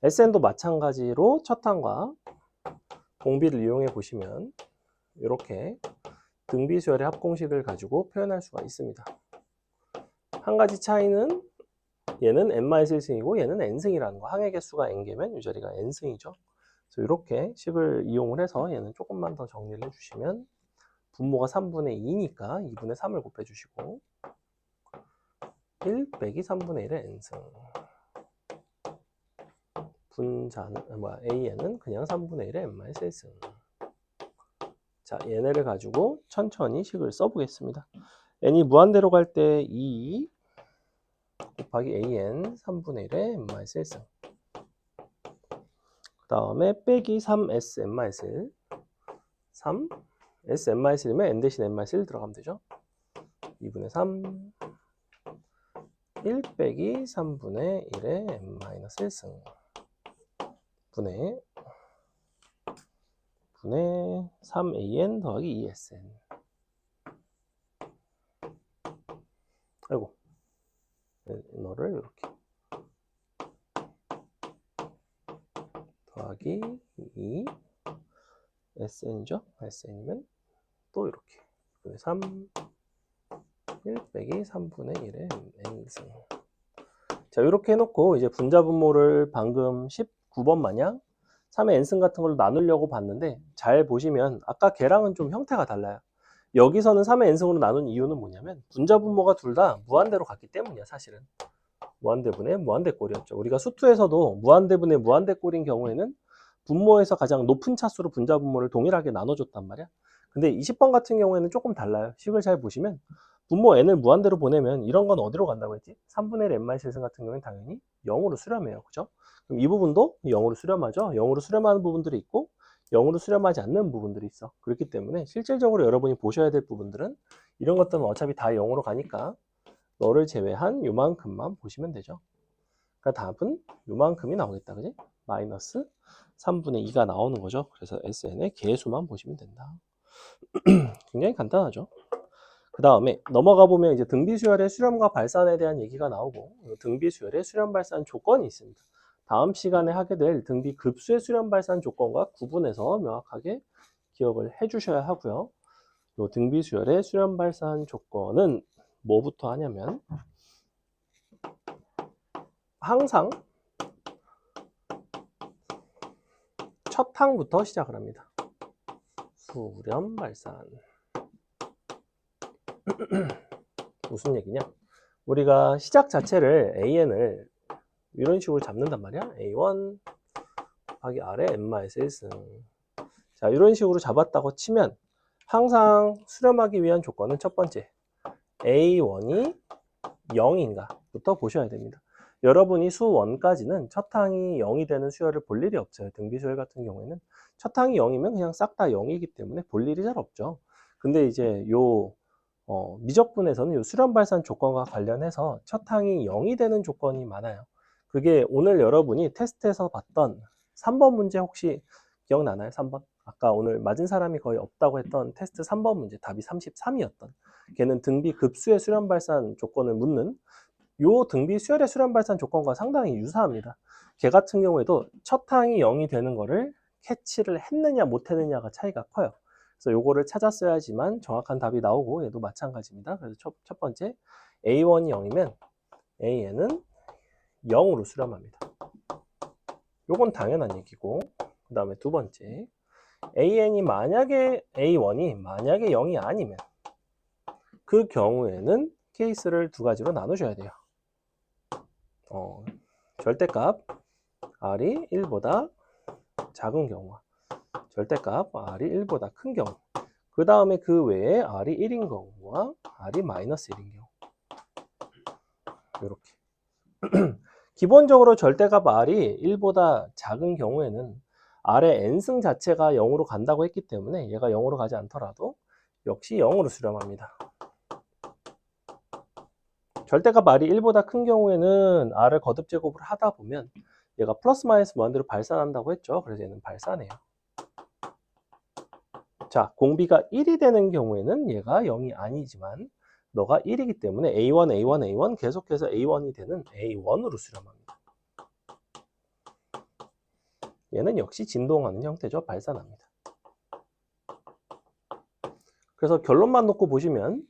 SN도 마찬가지로 첫 항과 공비를 이용해 보시면 이렇게 등비수열의 합공식을 가지고 표현할 수가 있습니다. 한 가지 차이는 얘는 n-1승이고 얘는 n승이라는 거. 항의 개수가 n개면 이 자리가 n승이죠. 그래서 이렇게 식을 이용을 해서 얘는 조금만 더 정리를 해주시면 분모가 3분의 2니까 2분의 3을 곱해주시고 1 빼기 3분의 1의 n승. 분자는 AN은 그냥 3분의 1의 n-1승. 자, 얘네를 가지고 천천히 식을 써보겠습니다. n이 무한대로 갈 때 2 곱하기 an 3분의 1의 n-1승. 그 다음에 빼기 3s n-1 3 s n-1이면 n 대신 n-1 들어가면 되죠. 2분의 3 1 빼기 3분의 1의 n-1승 분의 3an 더하기 2sn. 아이고, 너를 이렇게 더하기 2 sn이죠. sn이면 또 이렇게 2분의 3 1 빼기 3분의 1의 n승. 자, 이렇게 해놓고 이제 분자분모를 방금 19번 마냥 3의 n승 같은 걸로 나누려고 봤는데, 잘 보시면 아까 걔랑은 좀 형태가 달라요. 여기서는 3의 n승으로 나눈 이유는 뭐냐면 분자분모가 둘 다 무한대로 갔기 때문이야. 사실은 무한대분의 무한대꼴이었죠. 우리가 수투에서도 무한대분의 무한대꼴인 경우에는 분모에서 가장 높은 차수로 분자분모를 동일하게 나눠줬단 말이야. 근데 20번 같은 경우에는 조금 달라요. 식을 잘 보시면 분모 n을 무한대로 보내면 이런 건 어디로 간다고 했지? 3분의 1 n-1승 같은 경우는 당연히 0으로 수렴해요. 그죠? 그럼 이 부분도 0으로 수렴하죠. 0으로 수렴하는 부분들이 있고 0으로 수렴하지 않는 부분들이 있어. 그렇기 때문에 실질적으로 여러분이 보셔야 될 부분들은 이런 것들은 어차피 다 0으로 가니까 너를 제외한 요만큼만 보시면 되죠. 그러니까 답은 요만큼이 나오겠다. 그지? 마이너스 3분의 2가 나오는 거죠. 그래서 SN의 개수만 보시면 된다. 굉장히 간단하죠. 그 다음에 넘어가 보면 이제 등비수열의 수렴과 발산에 대한 얘기가 나오고, 등비수열의 수렴 발산 조건이 있습니다. 다음 시간에 하게 될 등비급수의 수렴 발산 조건과 구분해서 명확하게 기억을 해 주셔야 하고요. 요 등비수열의 수렴 발산 조건은 뭐부터 하냐면 항상 첫 항부터 시작을 합니다. 수렴 발산. 무슨 얘기냐? 우리가 시작 자체를 an을 이런 식으로 잡는단 말이야. a1 곱하기 r의 n-1승. 자, 이런 식으로 잡았다고 치면 항상 수렴하기 위한 조건은 첫 번째, a1이 0인가 부터 보셔야 됩니다. 여러분이 수 1까지는 첫 항이 0이 되는 수열을 볼 일이 없어요. 등비수열 같은 경우에는 첫 항이 0이면 그냥 싹 다 0이기 때문에 볼 일이 잘 없죠. 근데 이제 미적분에서는 요 수렴 발산 조건과 관련해서 첫 항이 0이 되는 조건이 많아요. 그게 오늘 여러분이 테스트에서 봤던 3번 문제 혹시 기억나나요? 3번? 아까 오늘 맞은 사람이 거의 없다고 했던 테스트 3번 문제, 답이 33이었던. 걔는 등비 급수의 수렴 발산 조건을 묻는 요 등비 수열의 수렴 발산 조건과 상당히 유사합니다. 걔 같은 경우에도 첫 항이 0이 되는 거를 캐치를 했느냐 못 했느냐가 차이가 커요. 그래서 요거를 찾았어야지만 정확한 답이 나오고, 얘도 마찬가지입니다. 그래서 첫 번째, A1이 0이면 AN은 0으로 수렴합니다. 요건 당연한 얘기고, 그 다음에 두 번째, AN이 만약에 A1이 만약에 0이 아니면 그 경우에는 케이스를 두 가지로 나누셔야 돼요. 절대값 R이 1보다 작은 경우와 절대값 R이 1보다 큰 경우, 그 다음에 그 외에 R이 1인 경우와 R이 마이너스 1인 경우, 이렇게. 기본적으로 절대값 R이 1보다 작은 경우에는 R의 n승 자체가 0으로 간다고 했기 때문에 얘가 0으로 가지 않더라도 역시 0으로 수렴합니다. 절대값 R이 1보다 큰 경우에는 R을 거듭 제곱을 하다 보면 얘가 플러스 마이너스 무한대로 발산한다고 했죠. 그래서 얘는 발산해요. 자, 공비가 1이 되는 경우에는 얘가 0이 아니지만 너가 1이기 때문에 A1, A1, A1 계속해서 A1이 되는 A1으로 수렴합니다. 얘는 역시 진동하는 형태죠. 발산합니다. 그래서 결론만 놓고 보시면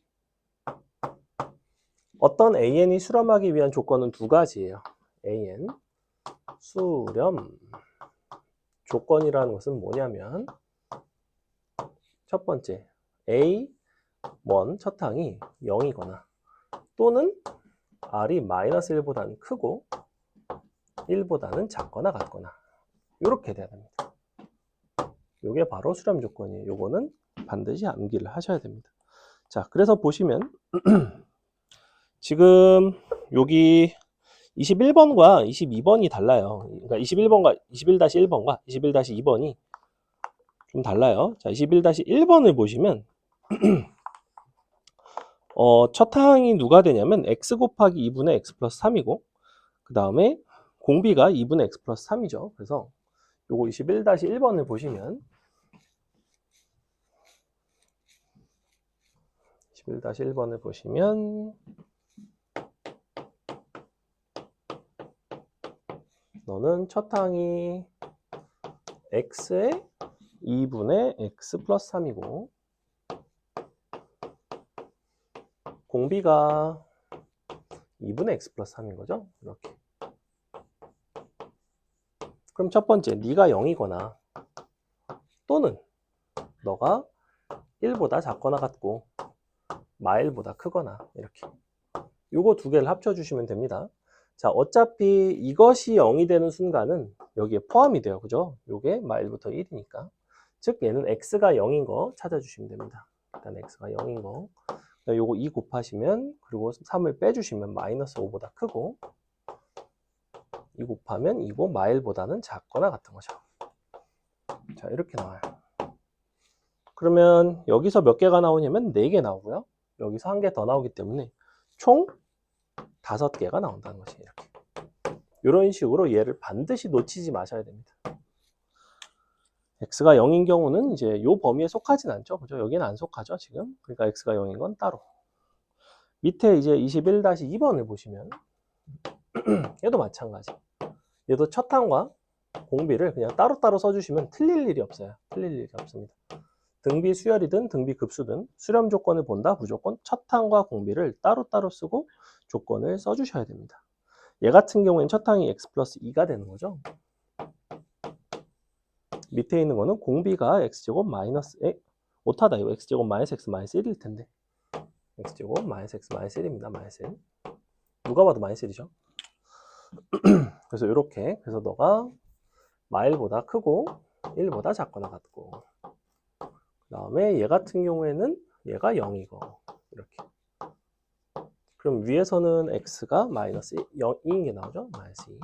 어떤 AN이 수렴하기 위한 조건은 두 가지예요. AN 수렴 조건이라는 것은 뭐냐면, 첫 번째, A1 첫 항이 0이거나 또는 R이 마이너스 1보다는 크고 1보다는 작거나 같거나, 이렇게 돼야 됩니다. 이게 바로 수렴 조건이에요. 요거는 반드시 암기를 하셔야 됩니다. 자, 그래서 보시면 지금 여기 21번과 22번이 달라요. 그러니까 21번과 21-1번과 21-2번이 좀 달라요. 자, 21-1번을 보시면 첫 항이 누가 되냐면 x 곱하기 2분의 x 플러스 3이고 그 다음에 공비가 2분의 x 플러스 3이죠. 그래서 요거 21-1번을 보시면 21-1번을 보시면 너는 첫 항이 x의 2분의 x 플러스 3이고 공비가 2분의 x 플러스 3인 거죠. 이렇게. 그럼 첫 번째, 네가 0이거나 또는 너가 1보다 작거나 같고 마일보다 크거나 이렇게. 요거 두 개를 합쳐주시면 됩니다. 자, 어차피 이것이 0이 되는 순간은 여기에 포함이 돼요. 그죠? 요게 마일부터 1이니까. 즉 얘는 x가 0인 거 찾아주시면 됩니다. 일단 x가 0인 거. 요거 2 곱하시면 그리고 3을 빼주시면 마이너스 5보다 크고 2 곱하면 2고 마일보다는 작거나 같은 거죠. 자, 이렇게 나와요. 그러면 여기서 몇 개가 나오냐면 4개 나오고요. 여기서 1개 더 나오기 때문에 총 5개가 나온다는 것이 이렇게. 이런 식으로 얘를 반드시 놓치지 마셔야 됩니다. x가 0인 경우는 이제 요 범위에 속하진 않죠. 그죠? 여기는 안 속하죠, 지금. 그러니까 x가 0인 건 따로. 밑에 이제 21-2번을 보시면 얘도 마찬가지. 얘도 첫 항과 공비를 그냥 따로따로 써주시면 틀릴 일이 없어요. 틀릴 일이 없습니다. 등비 수열이든 등비 급수든 수렴 조건을 본다 무조건 첫 항과 공비를 따로따로 쓰고 조건을 써주셔야 됩니다. 얘 같은 경우에는 첫 항이 x 플러스 2가 되는 거죠. 밑에 있는 거는 공비가 x제곱 마이너스 오타다 이거 x제곱 마이너스 x 마이너스 1일 텐데 x제곱 마이너스 x 마이너스 1입니다. 마이너스 1. 누가 봐도 마이너스 1이죠. 그래서 이렇게 그래서 너가 마일보다 크고 1보다 작거나 같고 그 다음에 얘 같은 경우에는 얘가 0이고 이렇게. 그럼 위에서는 x가 마이너스 0인 게 나오죠. 마이너스 2.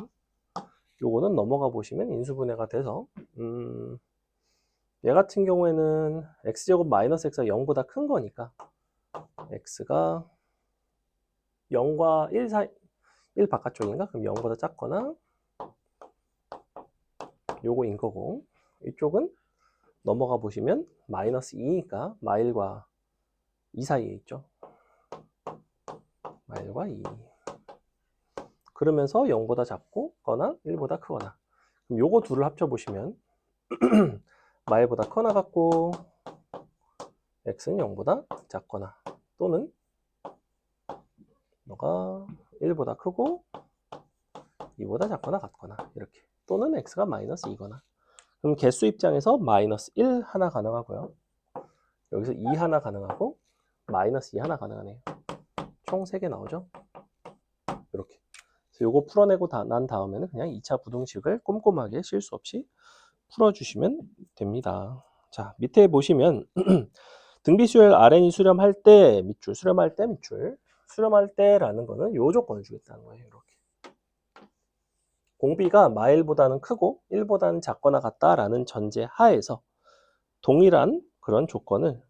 요거는 넘어가 보시면 인수분해가 돼서 얘 같은 경우에는 x제곱 마이너스 x가 0보다 큰 거니까 x가 0과 1 사이 1 바깥쪽인가? 그럼 0보다 작거나 요거인 거고 이쪽은 넘어가 보시면 마이너스 2니까 마일과 2 사이에 있죠. 마일과 2. 그러면서 0보다 작고 거나 1보다 크거나. 그럼 요거 둘을 합쳐보시면 마일보다 커나 같고 x는 0보다 작거나 또는 너가 1보다 크고 2보다 작거나 같거나 이렇게 또는 x가 마이너스 2거나 그럼 개수 입장에서 마이너스 1 하나 가능하고요. 여기서 2 하나 가능하고 마이너스 2 하나 가능하네요. 총 3개 나오죠. 이렇게. 그래서 요거 풀어내고 난 다음에는 그냥 2차 부등식을 꼼꼼하게 실수 없이 풀어주시면 됩니다. 자, 밑에 보시면 등비수열 RN이 수렴할 때 밑줄, 수렴할 때 밑줄, 수렴할 때라는 거는 요 조건을 주겠다는 거예요. 이렇게. 공비가 마일보다는 크고 1보다는 작거나 같다라는 전제 하에서 동일한 그런 조건을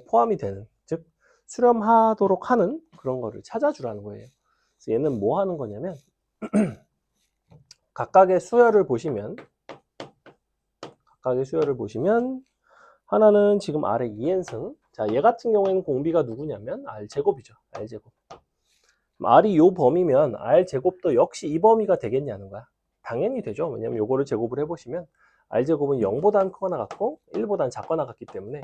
포함이 되는, 즉 수렴하도록 하는 그런 거를 찾아주라는 거예요. 그래서 얘는 뭐 하는 거냐면 각각의 수열을 보시면 하나는 지금 아래 2n승. 자, 얘 같은 경우에는 공비가 누구냐면 R제곱이죠. R제곱. R이 요 범위면 R제곱도 역시 이 범위가 되겠냐는 거야. 당연히 되죠. 왜냐면 요거를 제곱을 해보시면 R제곱은 0보다는 크거나 같고 1보다는 작거나 같기 때문에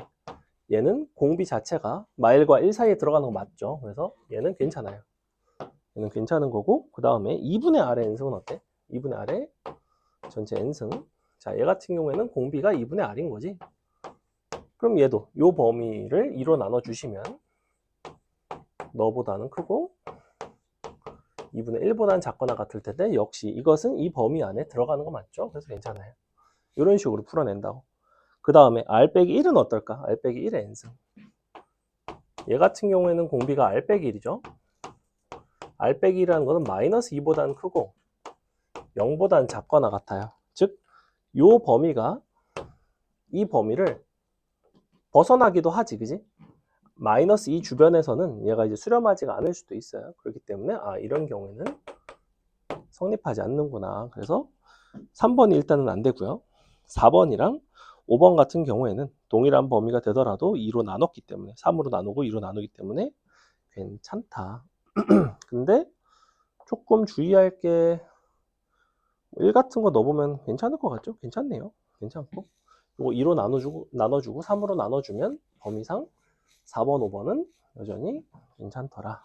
얘는 공비 자체가 마일과 1 사이에 들어가는 거 맞죠. 그래서 얘는 괜찮아요. 얘는 괜찮은 거고 그 다음에 2분의 R의 n승은 어때? 2분의 R의 전체 n승. 자, 얘 같은 경우에는 공비가 2분의 R인 거지. 그럼 얘도 요 범위를 2로 나눠주시면 너보다는 크고 2분의 1보다는 작거나 같을 텐데 역시 이것은 이 범위 안에 들어가는 거 맞죠? 그래서 괜찮아요. 이런 식으로 풀어낸다고. 그 다음에 r 빼기 1은 어떨까? r 빼기 1의 n승. 얘 같은 경우에는 공비가 r 빼기 1이죠. r 빼기 1이라는 거는 마이너스 2보다는 크고 0보다는 작거나 같아요. 즉, 요 범위가 이 범위를 벗어나기도 하지, 그지? 마이너스 2 주변에서는 얘가 이제 수렴하지가 않을 수도 있어요. 그렇기 때문에 이런 경우에는 성립하지 않는구나. 그래서 3번이 일단은 안 되고요. 4번이랑 5번 같은 경우에는 동일한 범위가 되더라도 2로 나눴기 때문에 3으로 나누고 2로 나누기 때문에 괜찮다. 근데 조금 주의할 게 1 같은 거 넣어보면 괜찮을 것 같죠? 괜찮네요. 괜찮고 이거 2로 나눠주고 3으로 나눠주면 범위상 4번, 5번은 여전히 괜찮더라.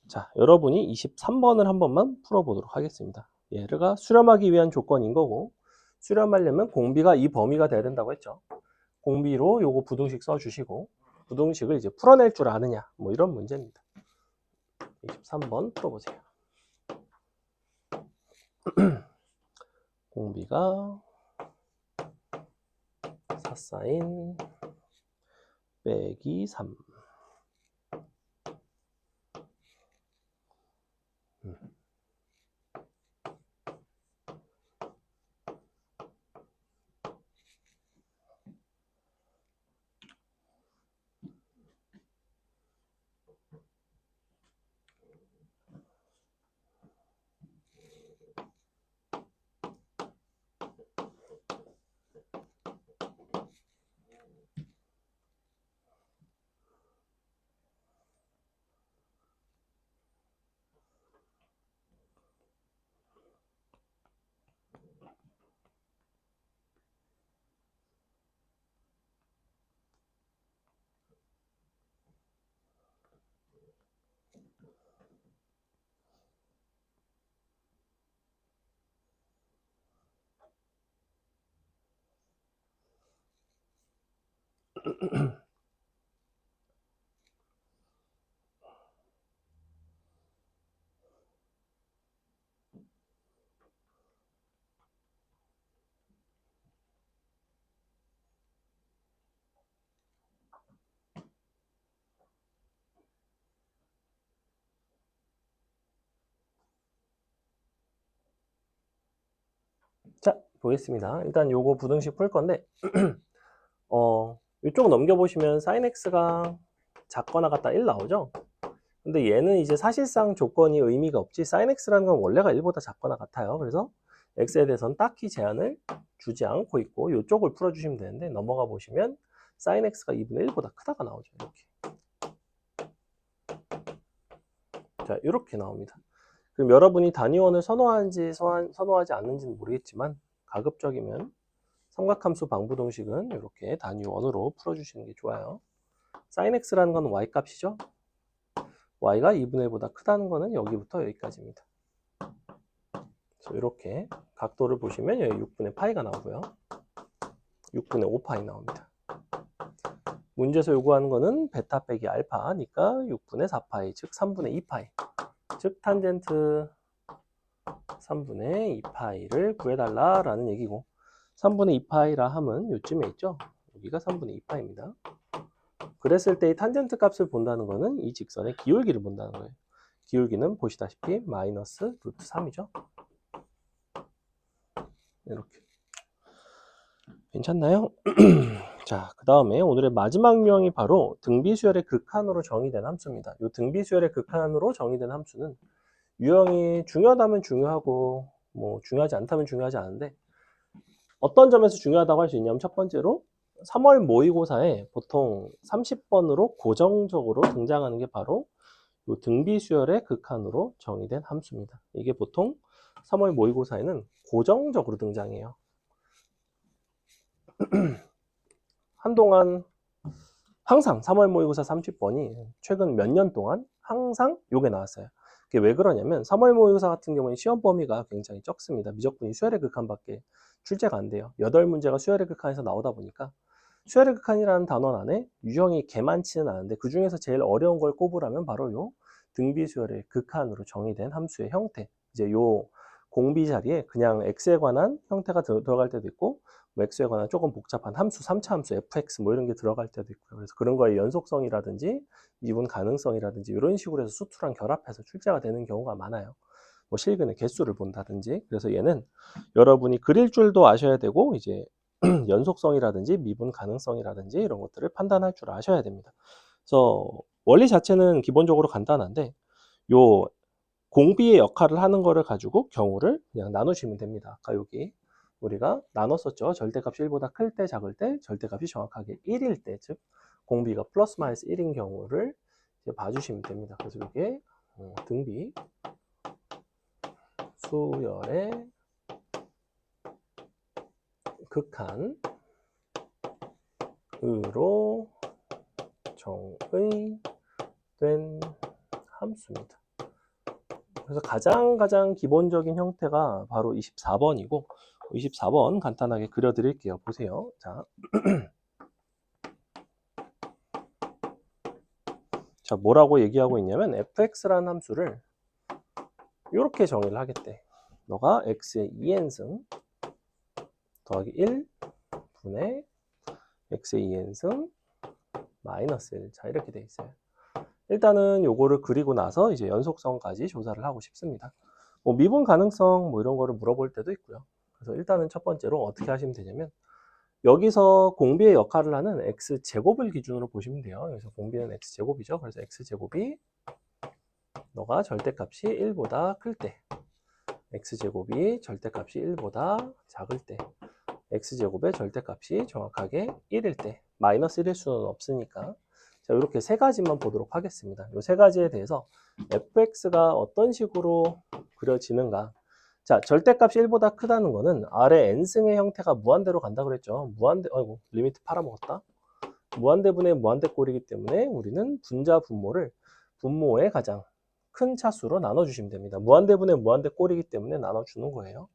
자, 여러분이 23번을 한 번만 풀어보도록 하겠습니다. 얘가 수렴하기 위한 조건인 거고 수렴하려면 공비가 이 범위가 돼야 된다고 했죠. 공비로 요거 부등식 써주시고 부등식을 이제 풀어낼 줄 아느냐 뭐 이런 문제입니다. 23번 풀어보세요. 공비가 4사인 빼기 3. 자, 보겠습니다. 일단 요거 부등식 풀 건데 이쪽 넘겨보시면 sin x가 작거나 같다 1 나오죠? 근데 얘는 이제 사실상 조건이 의미가 없지 sin x라는 건 원래가 1보다 작거나 같아요. 그래서 x에 대해서는 딱히 제한을 주지 않고 있고 이쪽을 풀어주시면 되는데 넘어가 보시면 sin x가 2분의 1보다 크다가 나오죠. 이렇게. 자, 이렇게 나옵니다. 그럼 여러분이 단위원을 선호하는지 선호하지 않는지는 모르겠지만 가급적이면 삼각함수 방부동식은 이렇게 단위원으로 풀어주시는 게 좋아요. sin x라는 건 y 값이죠. y가 2분의 1보다 크다는 거는 여기부터 여기까지입니다. 그래서 이렇게 각도를 보시면 여기 6분의 파이가 나오고요. 6분의 5파이 나옵니다. 문제에서 요구하는 거는 베타 빼기 알파니까 6분의 4파이, 즉 3분의 2파이. 즉 탄젠트 3분의 2파이를 구해달라라는 얘기고 3분의 2파이라 함은 요쯤에 있죠. 여기가 3분의 2파입니다. 그랬을 때 이 탄젠트 값을 본다는 거는 이 직선의 기울기를 본다는 거예요. 기울기는 보시다시피 마이너스 루트 3이죠. 이렇게. 괜찮나요? 자, 그 다음에 오늘의 마지막 유형이 바로 등비수열의 극한으로 정의된 함수입니다. 이 등비수열의 극한으로 정의된 함수는 유형이 중요하다면 중요하고 뭐 중요하지 않다면 중요하지 않은데 어떤 점에서 중요하다고 할 수 있냐면 첫 번째로 3월 모의고사에 보통 30번으로 고정적으로 등장하는 게 바로 이 등비수열의 극한으로 정의된 함수입니다. 이게 보통 3월 모의고사에는 고정적으로 등장해요. 한동안 항상 3월 모의고사 30번이 최근 몇 년 동안 항상 요게 나왔어요. 그게 왜 그러냐면 3월 모의고사 같은 경우는 시험 범위가 굉장히 적습니다. 미적분이 수열의 극한밖에 출제가 안 돼요. 8문제가 수열의 극한에서 나오다 보니까 수열의 극한이라는 단원 안에 유형이 개 많지는 않은데 그 중에서 제일 어려운 걸 꼽으라면 바로 요 등비수열의 극한으로 정의된 함수의 형태. 이제 요 공비 자리에 그냥 x에 관한 형태가 들어갈 때도 있고 뭐 x에 관한 조금 복잡한 함수, 3차 함수 fx 뭐 이런 게 들어갈 때도 있고요. 그래서 그런 거의 연속성이라든지 미분 가능성이라든지 이런 식으로 해서 수투랑 결합해서 출제가 되는 경우가 많아요. 뭐 실근의 개수를 본다든지. 그래서 얘는 여러분이 그릴 줄도 아셔야 되고 이제 연속성이라든지 미분 가능성이라든지 이런 것들을 판단할 줄 아셔야 됩니다. 그래서 원리 자체는 기본적으로 간단한데 요 공비의 역할을 하는 거를 가지고 경우를 그냥 나누시면 됩니다. 아까 여기 우리가 나눴었죠. 절대값이 1보다 클 때, 작을 때, 절대값이 정확하게 1일 때, 즉 공비가 플러스 마이너스 1인 경우를 이제 봐주시면 됩니다. 그래서 이게 등비 수열의 극한으로 정의된 함수입니다. 그래서 가장 기본적인 형태가 바로 24번이고 24번 간단하게 그려드릴게요. 보세요. 자, 자 뭐라고 얘기하고 있냐면 fx라는 함수를 이렇게 정의를 하겠대. 너가 x의 2n승 더하기 1 분의 x의 2n승 마이너스 1. 자, 이렇게 돼 있어요. 일단은 요거를 그리고 나서 이제 연속성까지 조사를 하고 싶습니다. 뭐 미분 가능성 뭐 이런 거를 물어볼 때도 있고요. 그래서 일단은 첫 번째로 어떻게 하시면 되냐면 여기서 공비의 역할을 하는 x제곱을 기준으로 보시면 돼요. 그래서 공비는 x제곱이죠. 그래서 x제곱이 너가 절대값이 1보다 클 때, x제곱이 절대값이 1보다 작을 때, x제곱의 절대값이 정확하게 1일 때, 마이너스 1일 수는 없으니까. 자, 이렇게 세 가지만 보도록 하겠습니다. 이 세 가지에 대해서 fx가 어떤 식으로 그려지는가. 자, 절대값이 1보다 크다는 거는 아래 n승의 형태가 무한대로 간다 그랬죠. 무한대, 아이고, 리미트 팔아먹었다. 무한대분의 무한대꼴이기 때문에 우리는 분자 분모를 분모의 가장 큰 차수로 나눠주시면 됩니다. 무한대분의 무한대꼴이기 때문에 나눠주는 거예요.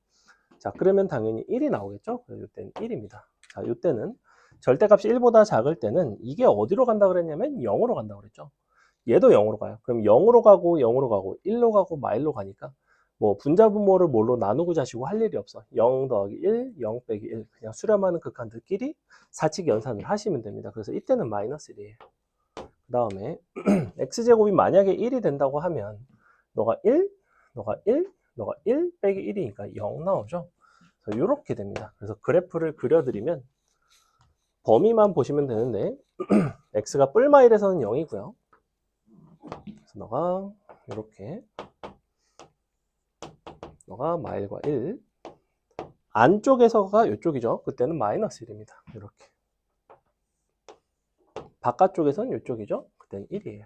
자, 그러면 당연히 1이 나오겠죠? 그래서 이때는 1입니다. 자, 이때는 절대값이 1보다 작을 때는 이게 어디로 간다 그랬냐면 0으로 간다 그랬죠. 얘도 0으로 가요. 그럼 0으로 가고 0으로 가고 1로 가고 마일로 가니까 뭐 분자 분모를 뭘로 나누고 자시고 할 일이 없어. 0 더하기 1, 0 빼기 1. 그냥 수렴하는 극한들끼리 사칙 연산을 하시면 됩니다. 그래서 이때는 마이너스 1이에요. 그 다음에 x제곱이 만약에 1이 된다고 하면 너가 1, 너가 1, 너가 1 빼기 1이니까 0 나오죠. 그래서 이렇게 됩니다. 그래서 그래프를 그려드리면 범위만 보시면 되는데 x가 뿔마일에서는 0이고요. 그래서 너가 이렇게 너가 마일과 1 안쪽에서가 이쪽이죠. 그때는 마이너스 1입니다. 이렇게 바깥쪽에서는 이쪽이죠. 그때는 1이에요.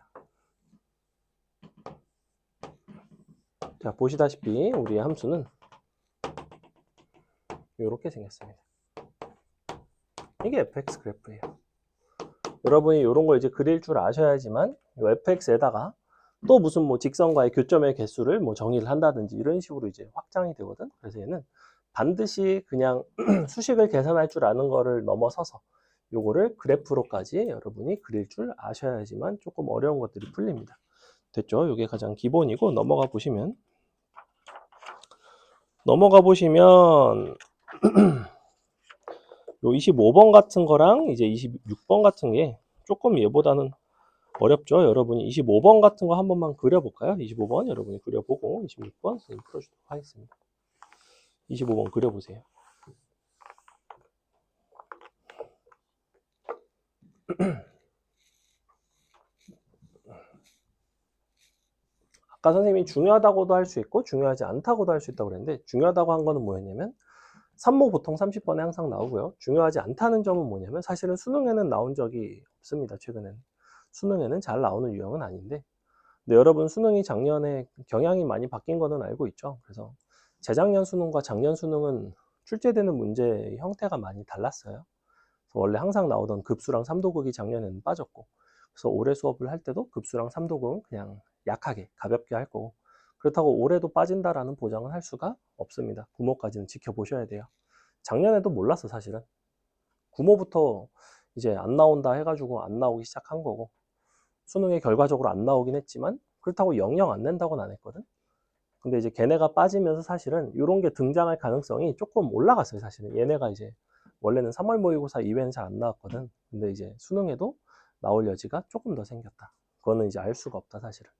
자, 보시다시피 우리의 함수는 이렇게 생겼습니다. 이게 fx 그래프예요. 여러분이 이런 걸 이제 그릴 줄 아셔야지만 이 fx에다가 또 무슨 뭐 직선과의 교점의 개수를 뭐 정의를 한다든지 이런 식으로 이제 확장이 되거든. 그래서 얘는 반드시 그냥 수식을 계산할 줄 아는 거를 넘어서서 요거를 그래프로까지 여러분이 그릴 줄 아셔야지만 조금 어려운 것들이 풀립니다. 됐죠? 이게 가장 기본이고 넘어가 보시면 요 25번 같은 거랑 이제 26번 같은 게 조금 얘보다는 어렵죠. 여러분이 25번 같은 거 한 번만 그려볼까요? 25번 여러분이 그려보고 26번 선생님 풀어주도록 하겠습니다. 25번 그려보세요. 아까 선생님이 중요하다고도 할 수 있고 중요하지 않다고도 할 수 있다고 그랬는데 중요하다고 한 거는 뭐였냐면 산모 보통 30번에 항상 나오고요. 중요하지 않다는 점은 뭐냐면 사실은 수능에는 나온 적이 없습니다. 최근에는. 수능에는 잘 나오는 유형은 아닌데 근데 여러분 수능이 작년에 경향이 많이 바뀐 거는 알고 있죠. 그래서 재작년 수능과 작년 수능은 출제되는 문제의 형태가 많이 달랐어요. 그래서 원래 항상 나오던 급수랑 삼도극이 작년에는 빠졌고 그래서 올해 수업을 할 때도 급수랑 삼도극은 그냥 약하게 가볍게 할 거고 그렇다고 올해도 빠진다라는 보장은 할 수가 없습니다. 구모까지는 지켜보셔야 돼요. 작년에도 몰랐어 사실은. 구모부터 이제 안 나온다 해가지고 안 나오기 시작한 거고 수능에 결과적으로 안 나오긴 했지만 그렇다고 영영 안 낸다고는 안 했거든. 근데 이제 걔네가 빠지면서 사실은 이런 게 등장할 가능성이 조금 올라갔어요. 사실은 얘네가 이제 원래는 3월 모의고사 이외에는 잘 안 나왔거든. 근데 이제 수능에도 나올 여지가 조금 더 생겼다. 그거는 이제 알 수가 없다, 사실은.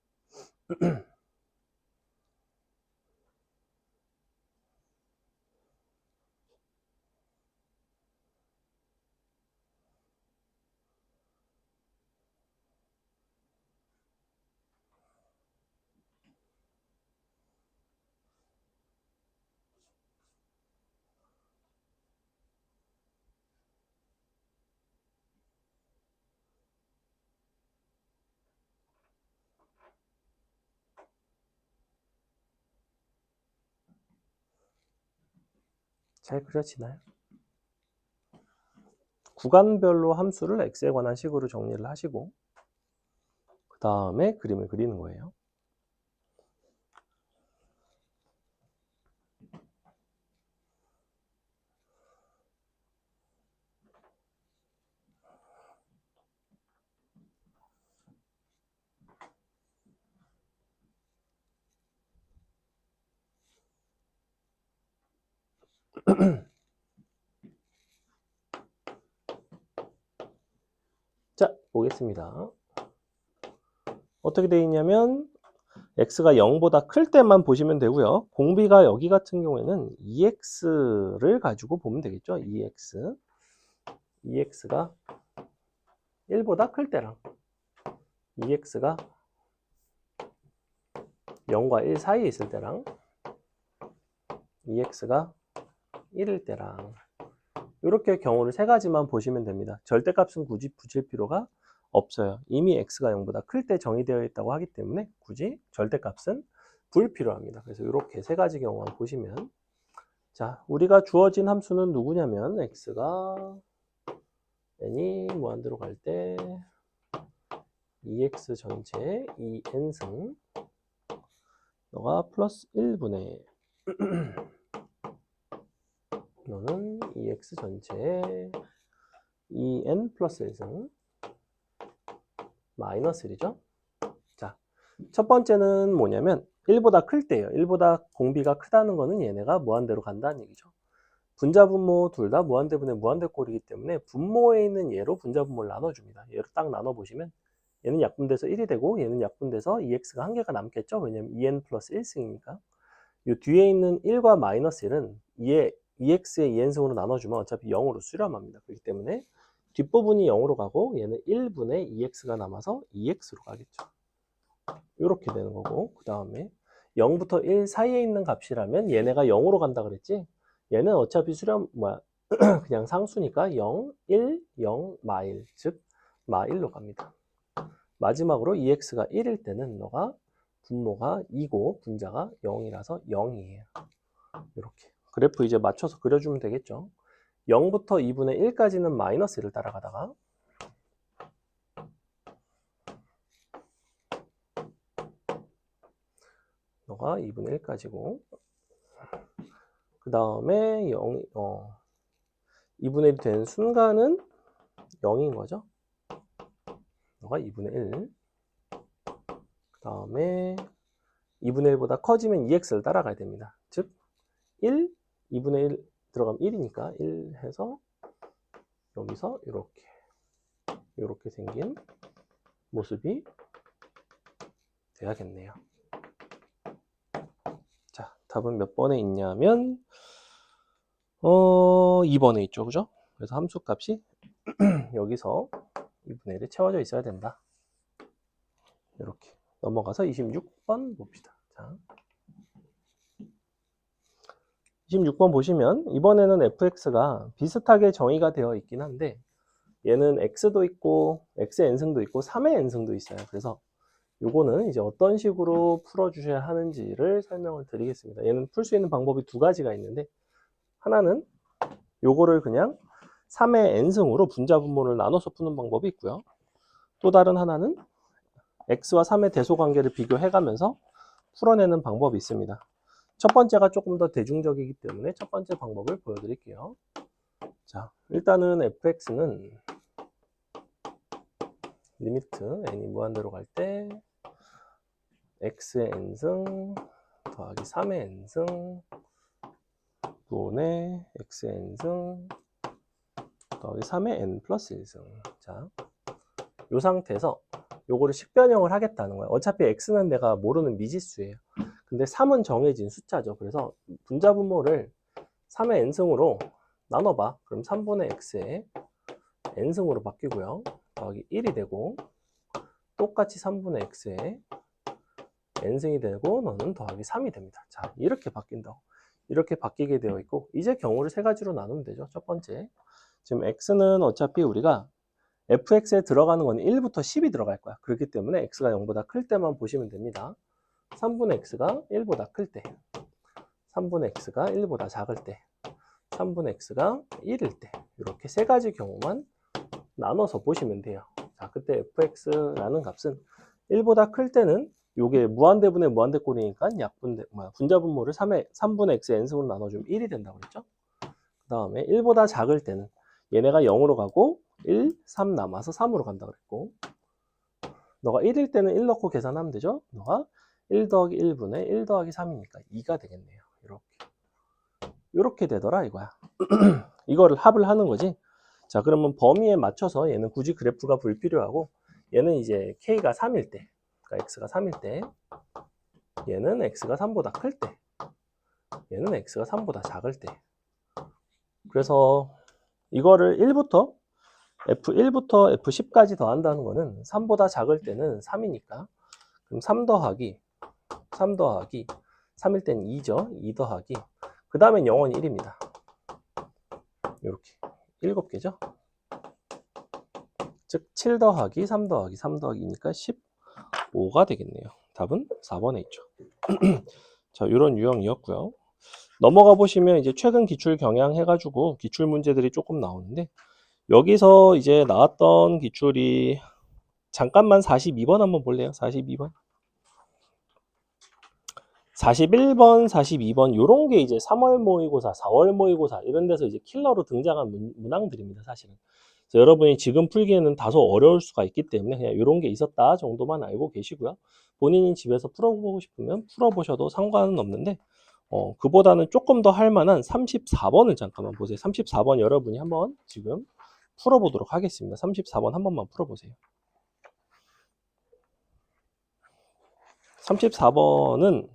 잘 그려지나요? 구간별로 함수를 x에 관한 식으로 정리를 하시고 그 다음에 그림을 그리는 거예요. 자, 보겠습니다. 어떻게 되어 있냐면 x가 0보다 클 때만 보시면 되고요. 공비가 여기 같은 경우에는 ex를 가지고 보면 되겠죠. ex가 1보다 클 때랑 ex가 0과 1 사이에 있을 때랑 ex가 1일 때랑 이렇게 경우를 세 가지만 보시면 됩니다. 절대값은 굳이 붙일 필요가 없어요. 이미 x가 0보다 클 때 정의되어 있다고 하기 때문에 굳이 절대값은 불필요합니다. 그래서 이렇게 세 가지 경우만 보시면 자, 우리가 주어진 함수는 누구냐면 x가 n이 무한대로 갈 때 2x 전체 2n승 너가 플러스 1분의 너는 2x 전체 2n 플러스 1승 마이너스 1이죠. 자, 첫 번째는 뭐냐면 1보다 클 때예요. 1보다 공비가 크다는 거는 얘네가 무한대로 간다는 얘기죠. 분자 분모 둘 다 무한대분의 무한대꼴이기 때문에 분모에 있는 얘로 분자 분모를 나눠줍니다. 얘로 딱 나눠보시면 얘는 약분돼서 1이 되고 얘는 약분돼서 2x가 한 개가 남겠죠. 왜냐면 2n 플러스 1승이니까. 이 뒤에 있는 1과 마이너스 1은 2x의 2n승으로 나눠주면 어차피 0으로 수렴합니다. 그렇기 때문에 뒷부분이 0으로 가고 얘는 1분의 2x가 남아서 2x로 가겠죠. 이렇게 되는 거고 그 다음에 0부터 1 사이에 있는 값이라면 얘네가 0으로 간다 그랬지? 얘는 어차피 수렴 그냥 상수니까 0, 1, 0, 마1 즉 마1로 갑니다. 마지막으로 2x가 1일 때는 너가 분모가 2고 분자가 0이라서 0이에요. 이렇게 그래프 이제 맞춰서 그려주면 되겠죠. 0부터 2분의 1까지는 마이너스 1을 따라가다가 너가 2분의 1까지고 그 다음에 2분의 1이 되는 순간은 0인 거죠. 너가 2분의 1 그 다음에 2분의 1보다 커지면 2x를 따라가야 됩니다. 즉 1, 2분의 1 들어가면 1이니까 1 해서 여기서 이렇게 생긴 모습이 돼야겠네요. 자, 답은 몇 번에 있냐면 2번에 있죠. 그죠? 그래서 함수값이 여기서 2분의 1이 채워져 있어야 된다. 이렇게 넘어가서 26번 봅시다. 자, 26번 보시면 이번에는 fx가 비슷하게 정의가 되어 있긴 한데 얘는 x도 있고 x의 n승도 있고 3의 n승도 있어요. 그래서 요거는 이제 어떤 식으로 풀어주셔야 하는지를 설명을 드리겠습니다. 얘는 풀 수 있는 방법이 두 가지가 있는데 하나는 요거를 그냥 3의 n승으로 분자 분모를 나눠서 푸는 방법이 있고요. 또 다른 하나는 x와 3의 대소관계를 비교해가면서 풀어내는 방법이 있습니다. 첫 번째가 조금 더 대중적이기 때문에 첫 번째 방법을 보여드릴게요. 자, 일단은 fx는 리미트 n이 무한대로 갈 때 x의 n승 더하기 3의 n승 분의 x의 n승 더하기 3의 n 플러스 1승. 자, 이 상태에서 요거를 식변형을 하겠다는 거예요. 어차피 x는 내가 모르는 미지수예요. 근데 3은 정해진 숫자죠. 그래서 분자분모를 3의 n승으로 나눠봐. 그럼 3분의 x에 n승으로 바뀌고요. 더하기 1이 되고, 똑같이 3분의 x에 n승이 되고, 너는 더하기 3이 됩니다. 자, 이렇게 바뀐다고. 이렇게 바뀌게 되어 있고, 이제 경우를 세 가지로 나누면 되죠. 첫 번째, 지금 x는 어차피 우리가 fx에 들어가는 건 1부터 10이 들어갈 거야. 그렇기 때문에 x가 0보다 클 때만 보시면 됩니다. 3분의 x가 1보다 클 때, 3분의 x가 1보다 작을 때, 3분의 x가 1일 때, 이렇게 세 가지 경우만 나눠서 보시면 돼요. 자, 그때 fx라는 값은 1보다 클 때는 요게 무한대분의 무한대꼴이니까 분자분모를 3분의 x n승으로 나눠주면 1이 된다고 그랬죠? 그 다음에 1보다 작을 때는 얘네가 0으로 가고 1, 3 남아서 3으로 간다고 그랬고, 너가 1일 때는 1 넣고 계산하면 되죠? 너가 1 더하기 1분의 1 더하기 3이니까 2가 되겠네요. 이렇게 되더라 이거야. 이거를 합을 하는 거지. 자, 그러면 범위에 맞춰서 얘는 굳이 그래프가 불필요하고, 얘는 이제 k가 3일 때, 그러니까 x가 3일 때, 얘는 x가 3보다 클 때, 얘는 x가 3보다 작을 때. 그래서 이거를 1부터 F1부터 F10까지 더한다는 거는 3보다 작을 때는 3이니까, 그럼 3 더하기 3일 땐 2죠. 2 더하기, 그 다음엔 영원히 1입니다. 이렇게 7개죠. 즉 7 더하기 3 더하기 3 더하기니까 15가 되겠네요. 답은 4번에 있죠. 자, 이런 유형이었고요. 넘어가 보시면 이제 최근 기출 경향 해가지고 기출 문제들이 조금 나오는데, 여기서 이제 나왔던 기출이 잠깐만 42번 한번 볼래요? 42번. 41번, 42번 요런 게 이제 3월 모의고사, 4월 모의고사 이런 데서 이제 킬러로 등장한 문항들입니다, 사실은. 그래서 여러분이 지금 풀기에는 다소 어려울 수가 있기 때문에 그냥 이런 게 있었다 정도만 알고 계시고요. 본인이 집에서 풀어보고 싶으면 풀어보셔도 상관은 없는데, 그보다는 조금 더 할 만한 34번을 잠깐만 보세요. 34번 여러분이 한번 지금 풀어보도록 하겠습니다. 34번 한 번만 풀어보세요. 34번은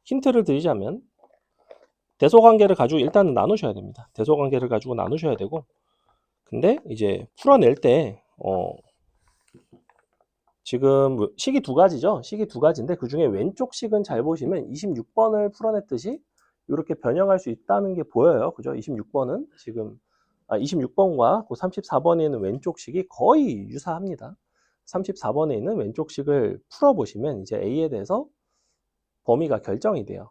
힌트를 드리자면 대소관계를 가지고 일단은 나누셔야 됩니다. 대소관계를 가지고 나누셔야 되고, 근데 이제 풀어낼 때 지금 식이 두 가지죠. 식이 두 가지인데 그 중에 왼쪽 식은 잘 보시면 26번을 풀어냈듯이 이렇게 변형할 수 있다는 게 보여요. 그죠? 26번은 지금 26번과 그 34번에 있는 왼쪽 식이 거의 유사합니다. 34번에 있는 왼쪽 식을 풀어보시면 이제 A에 대해서 범위가 결정이 돼요.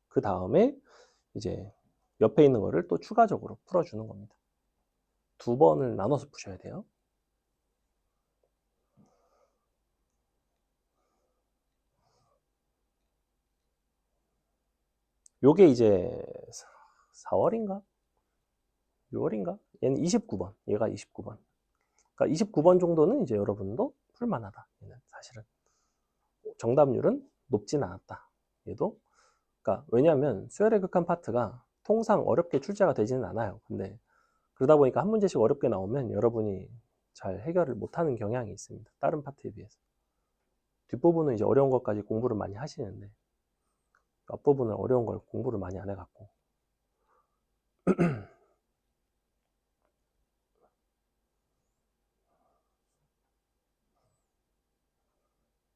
그 다음에 이제 옆에 있는 거를 또 추가적으로 풀어주는 겁니다. 두 번을 나눠서 푸셔야 돼요. 요게 이제 4월인가? 6월인가? 얘는 29번. 얘가 29번. 그러니까 29번 정도는 이제 여러분도 풀만하다. 얘는 사실은. 정답률은 높진 않았다. 얘도. 그러니까 왜냐하면 수열의 극한 파트가 통상 어렵게 출제가 되지는 않아요. 근데 그러다 보니까 한 문제씩 어렵게 나오면 여러분이 잘 해결을 못하는 경향이 있습니다. 다른 파트에 비해서. 뒷부분은 이제 어려운 것까지 공부를 많이 하시는데 앞부분은 어려운 걸 공부를 많이 안 해갖고